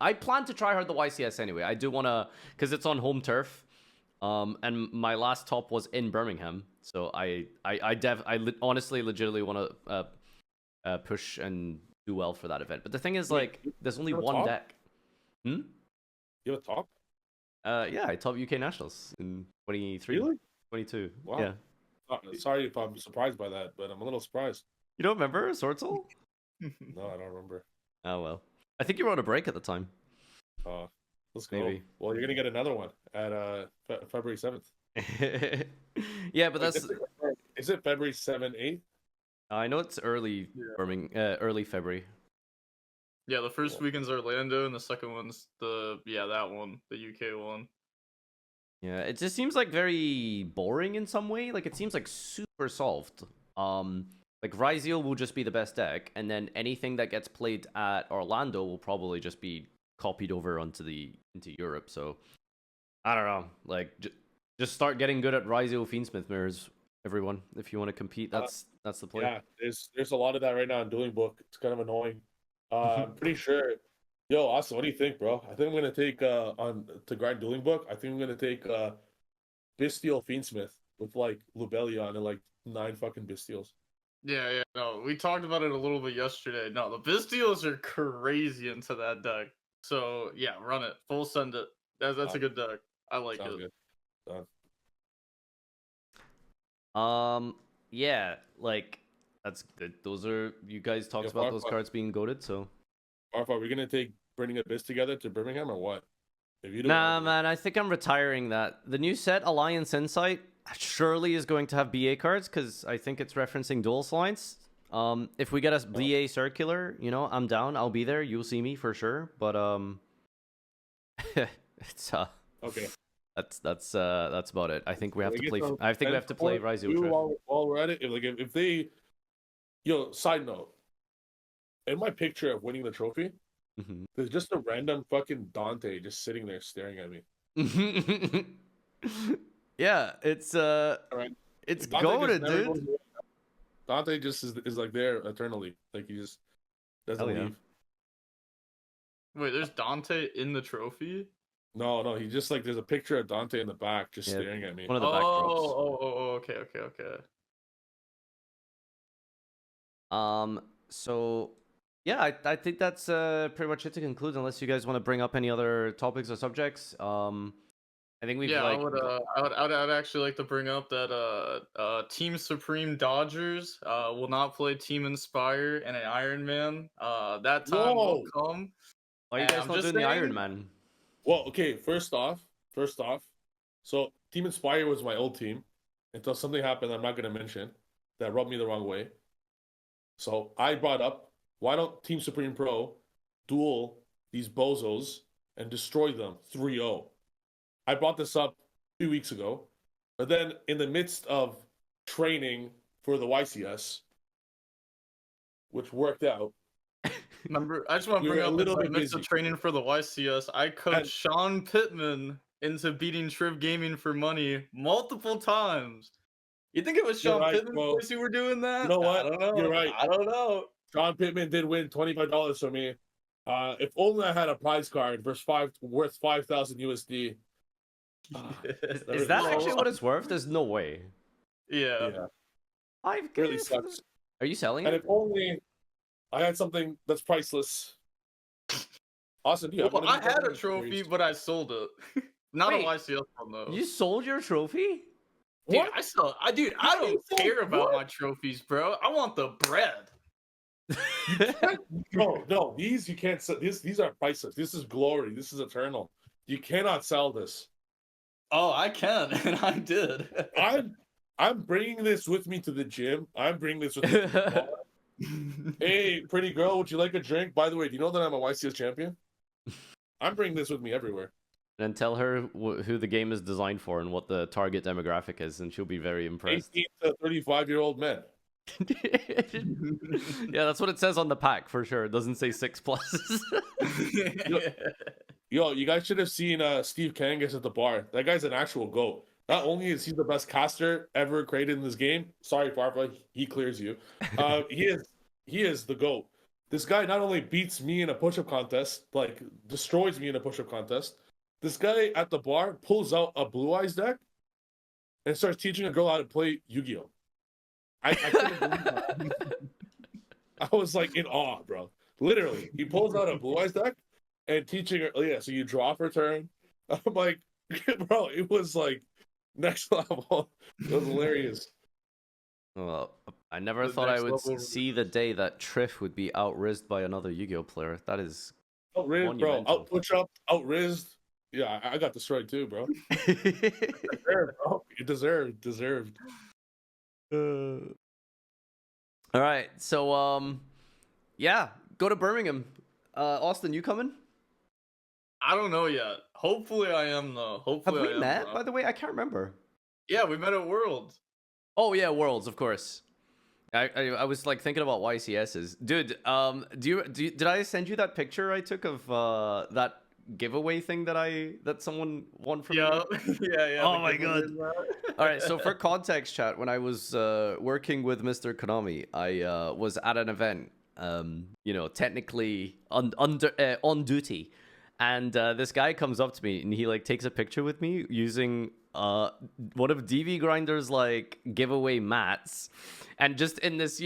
I plan to try hard the YCS anyway. I do want to, because it's on home turf. And my last top was in Birmingham, so honestly legitimately want to push and do well for that event. But the thing is, like, there's only one top? deck. You have a top? Yeah, I top UK nationals in 23, Really? 22. Wow. Yeah. Sorry if I'm surprised by that, but I'm a little surprised. You don't remember Sortsol? No, I don't remember. Oh well. I think you were on a break at the time. Let's go. Maybe. Well, you're gonna get another one at February 7th. Yeah, but Wait, that's. Is it February 7th, 8th? I know it's early early February. Yeah, the first weekend's Orlando, and the second one's that one, the UK one. Yeah, it just seems like very boring in some way. Like it seems like super solved. Like Risal will just be the best deck, and then anything that gets played at Orlando will probably just be copied over into Europe. So I don't know. Like just start getting good at Risal Fiendsmith mirrors, everyone. If you want to compete, that's the play. Yeah, there's a lot of that right now in Dueling Book. It's kind of annoying. I'm pretty sure. Yo, Austin, what do you think, bro? I think I'm gonna take to grind Dueling Book. I think I'm gonna take Bestial Fiendsmith with like Lubelia and like 9 fucking Bestials. Yeah, no, we talked about it a little bit yesterday. No, the Bestials are crazy into that deck. So yeah, run it, full send it. That's a good deck. I like it. Good. Done. Yeah, like that's good. Those are you guys talked about those cards being goated, so. Arfa, are we gonna take bringing Abyss together to Birmingham or what? If you Nah, man, I think I'm retiring that. The new set, Alliance Insight, surely is going to have BA cards because I think it's referencing Dual Alliance. If we get a BA circular, you know, I'm down. I'll be there. You'll see me for sure. But it's okay. That's about it. I think we have to play. I think we have to play Risal. While we're at it, if they, side note, in my picture of winning the trophy, there's just a random fucking Dante just sitting there staring at me. Yeah, it's goated, dude. Dante just is like there eternally. Like he just doesn't leave. Wait, there's Dante in the trophy? No, he just like there's a picture of Dante in the back just staring at me. One of the backdrops. Okay. So yeah, I think that's pretty much it to conclude. Unless you guys want to bring up any other topics or subjects. I think we've I would actually like to bring up that Team Supreme Dodgers will not play Team Inspire and an Iron Man. That time will come. Why are you guys not doing the Iron Man? Well, okay, first off, so Team Inspire was my old team until something happened I'm not going to mention that rubbed me the wrong way. So I brought up, why don't Team Supreme Pro duel these bozos and destroy them 3-0? I brought this up 2 weeks ago, but then in the midst of training for the YCS, which worked out. Remember, I just want to bring up in the midst of training for the YCS, I coached Sean Pittman into beating Trif Gaming for money multiple times. You think it was Sean Pittman who were doing that? You know what? I don't know. You're right. I don't know. Sean Pittman did win $25 from me. If only I had a prize card worth 5,000 USD. Is that actually what it's worth? There's no way. Yeah. It really sucks. Are you selling it? And if only I had something that's priceless. Awesome. Well, I had a trophy, but I sold it. Not a YCS one though. You sold your trophy? Dude, what? I don't care about my trophies, bro. I want the bread. No, these you can't sell. These are priceless. This is glory. This is eternal. You cannot sell this. Oh, I can, and I did. I'm bringing this with me to the gym. I'm bringing this with me to the bar. Hey, pretty girl, would you like a drink? By the way, do you know that I'm a YCS champion? I'm bringing this with me everywhere. And tell her who the game is designed for and what the target demographic is, and she'll be very impressed. 18 to 35-year-old men. Yeah, that's what it says on the pack for sure. It doesn't say 6 pluses. Yo, you guys should have seen Steve Kangas at the bar. That guy's an actual GOAT. Not only is he the best caster ever created in this game, sorry, Farfa, he clears you. He is the GOAT. This guy not only beats me in a push-up contest, like destroys me in a push-up contest. This guy at the bar pulls out a Blue Eyes deck and starts teaching a girl how to play Yu-Gi-Oh! I couldn't believe that. I was like in awe, bro. Literally, he pulls out a Blue Eyes deck and teaching her. Oh, yeah, so you draw for turn. I'm like, bro, it was like next level. It was hilarious. Well, I never The thought I next would level. see the day that Trif would be out-rizzed by another Yu-Gi-Oh player. That is Outrizzed, bro. monumental. Out push up, out rizzed. Yeah, I got destroyed too, bro. Deserved, bro. You deserved. All right, so yeah, go to Birmingham. Austin, you coming? I don't know yet. Hopefully I am though. Have Hopefully I we am, met? bro. By the way, I can't remember. Yeah, we met at Worlds. Oh yeah, Worlds, of course. I was like thinking about YCSs, dude. Did I send you that picture I took of that giveaway thing that someone won from Yeah, me? yeah. Oh the my giveaway God. that. All right, so for context, chat, when I was working with Mr. Konami, I was at an event, technically on duty, and this guy comes up to me and he like takes a picture with me using one of DV Grinder's like giveaway mats, and just in this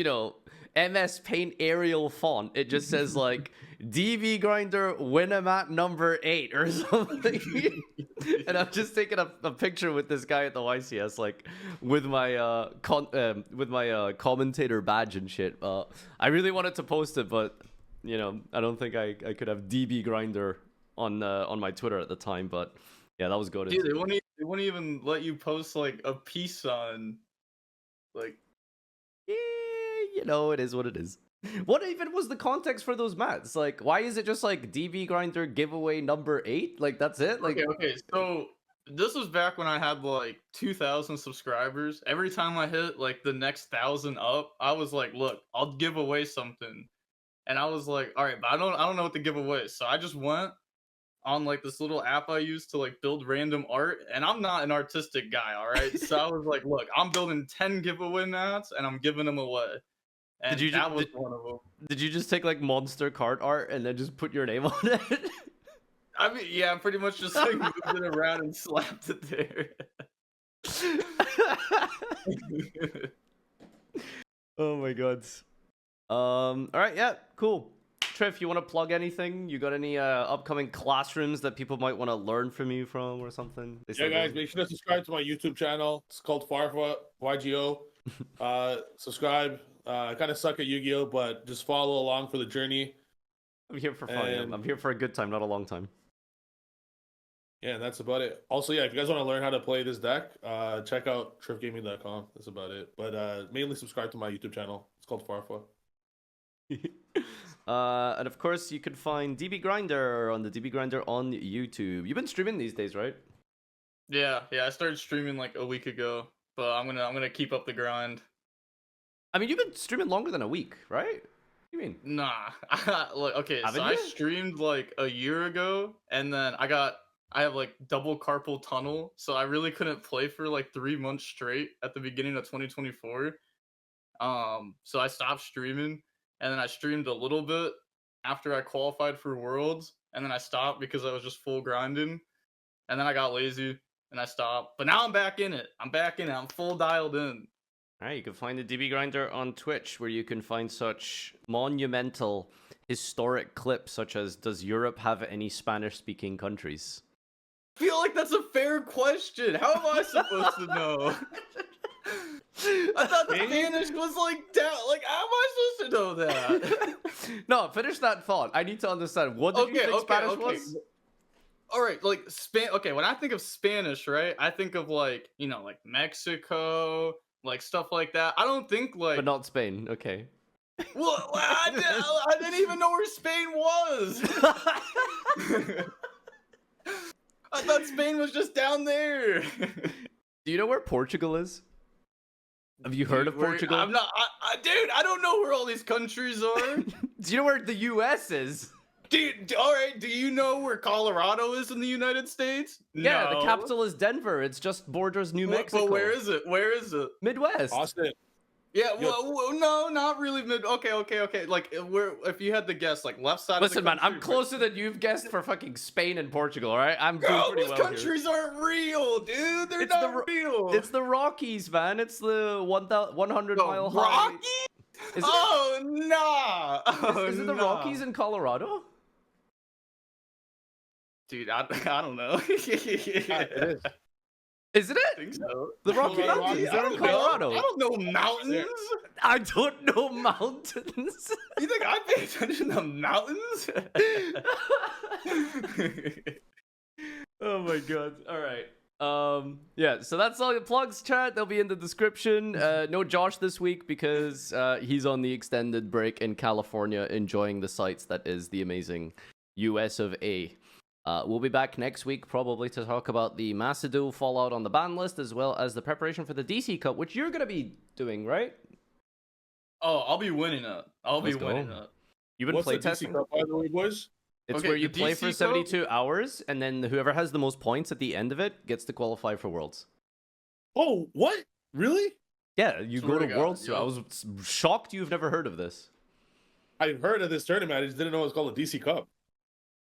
MS Paint Arial font, it just says like DV Grinder win a mat number 8 or something. And I'm just taking a picture with this guy at the YCS, like with my commentator badge and shit. I really wanted to post it, but I don't think I could have DV Grinder on my Twitter at the time. But yeah, that was good. Dude, they won't even let you post like a piece on like. It is what it is. What even was the context for those mats? Like, why is it just like DV Grinder giveaway number 8? Like, that's it? Like, Okay, so this was back when I had like 2,000 subscribers. Every time I hit like the next 1,000 up, I was like, look, I'll give away something. And I was like, all right, but I don't know what to give away. So I just went on like this little app I use to like build random art, and I'm not an artistic guy, all right? So I was like, look, I'm building 10 giveaway mats and I'm giving them away. And that was one of them. Did you just take like monster card art and then just put your name on it? I mean, yeah, pretty much just like moved it around and slapped it there. Oh my god. All right, yeah, cool. Trif, you want to plug anything? You got any upcoming classrooms that people might want to learn from you from or something? Yeah, guys, make sure to subscribe to my YouTube channel. It's called Farfa YGO. Subscribe. I kind of suck at Yu-Gi-Oh, but just follow along for the journey. I'm here for fun. And- I'm here for a good time, not a long time. Yeah, and that's about it. Also, yeah, if you guys want to learn how to play this deck, check out trifgaming.com. That's about it. But mainly subscribe to my YouTube channel. It's called Farfa. And of course, you can find DB Grinder on the DB Grinder on YouTube. You've been streaming these days, right? Yeah, I started streaming like a week ago, but I'm gonna keep up the grind. I mean, you've been streaming longer than a week, right? What do you mean? Nah, look, okay, Haven't so I you? streamed like a year ago, and then I have like double carpal tunnel, so I really couldn't play for like 3 months straight at the beginning of 2024. So I stopped streaming, and then I streamed a little bit after I qualified for Worlds, and then I stopped because I was just full grinding, and then I got lazy and I stopped. But now I'm back in it. I'm full dialed in. All right, you can find the DB Grinder on Twitch, where you can find such monumental, historic clips such as, does Europe have any Spanish-speaking countries? I feel like that's a fair question. How am I supposed to know? I thought Spanish was like down. Like, how am I supposed to know that? No, finish that thought. I need to understand. What did you think Spanish was? All right, like Okay, when I think of Spanish, right, I think of like like Mexico, like stuff like that. I don't think like. But not Spain. Okay. Well, I didn't even know where Spain was. I thought Spain was just down there. Do you know where Portugal is? Have you heard of Portugal? I'm not, dude. I don't know where all these countries are. Do you know where the U.S. is? Dude, all right. Do you know where Colorado is in the United States? Yeah, No. the capital is Denver. It's just borders New Mexico. But where is it? Where is it? Midwest. Austin. Yeah, well, no, not really mid. Okay. Like, where? If you had to guess, like left side. Listen, of the man, I'm country, closer than you've guessed for fucking Spain and Portugal. All right, I'm doing Bro, pretty those well here. countries aren't real, dude. They're It's not real. It's the Rockies, man. It's the 100 The mile high. Rockies? Is it, Oh, nah. Oh, is it the nah. Rockies in Colorado? Dude, I don't know. It is. Isn't I it? think so. The Rocky Colorado. Mountains. I They're in don't know. Colorado. I don't know mountains. I don't know mountains. You think I pay attention to mountains? Oh my god. All right. Yeah, so that's all your plugs, chat. They'll be in the description. No Josh this week because he's on the extended break in California enjoying the sights that is the amazing US of A. We'll be back next week probably to talk about the Macedon fallout on the ban list as well as the preparation for the DC Cup, which you're going to be doing, right? Oh, I'll be winning it. Let's go. You've been What's the DC playtesting? Cup, by the way, boys? It's Okay, where you the play DC for Cup? 72 hours, and then whoever has the most points at the end of it gets to qualify for Worlds. Oh, what? Really? Yeah, you Swear go to to God, Worlds. yeah. I was shocked you've never heard of this. I've heard of this tournament. I just didn't know it was called the DC Cup.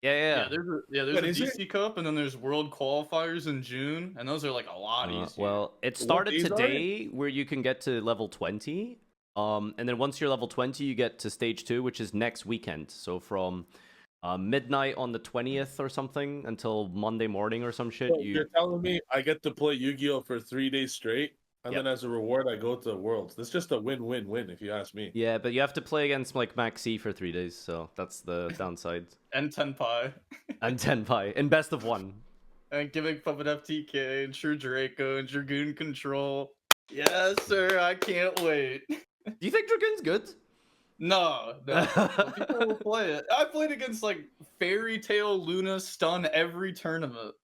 Yeah. There's What a is it? DC Cup, and then there's World Qualifiers in June, and those are like a lot easier. Well, it What started days are today where you can get to level 20. And then once you're level 20, you get to stage 2, which is next weekend. So from midnight on the 20th or something until Monday morning or some shit. So you're telling me I get to play Yu-Gi-Oh for 3 days straight, and Yep. then as a reward I go to Worlds. That's just a win-win-win, if you ask me. Yeah, but you have to play against like Max C for 3 days, so that's the downside. And Tenpai. And Tenpai in best of 1. And giving Puppet FTK and True Draco and Dragoon Control. Yes, sir. I can't wait. Do you think Dragoon's good? No. People will play it. I played against like Fairy Tail Luna Stun every tournament.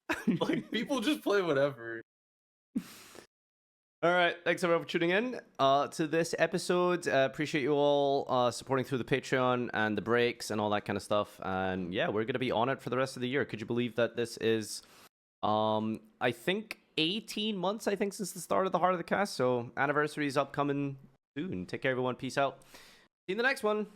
Like people just play whatever. All right, thanks everyone for tuning in to this episode. Appreciate you all supporting through the Patreon and the breaks and all that kind of stuff. And yeah, we're gonna be on it for the rest of the year. Could you believe that this is, I think 18 months since the start of the Heart of the Cast. So anniversary is upcoming soon. Take care, everyone. Peace out. See you in the next one.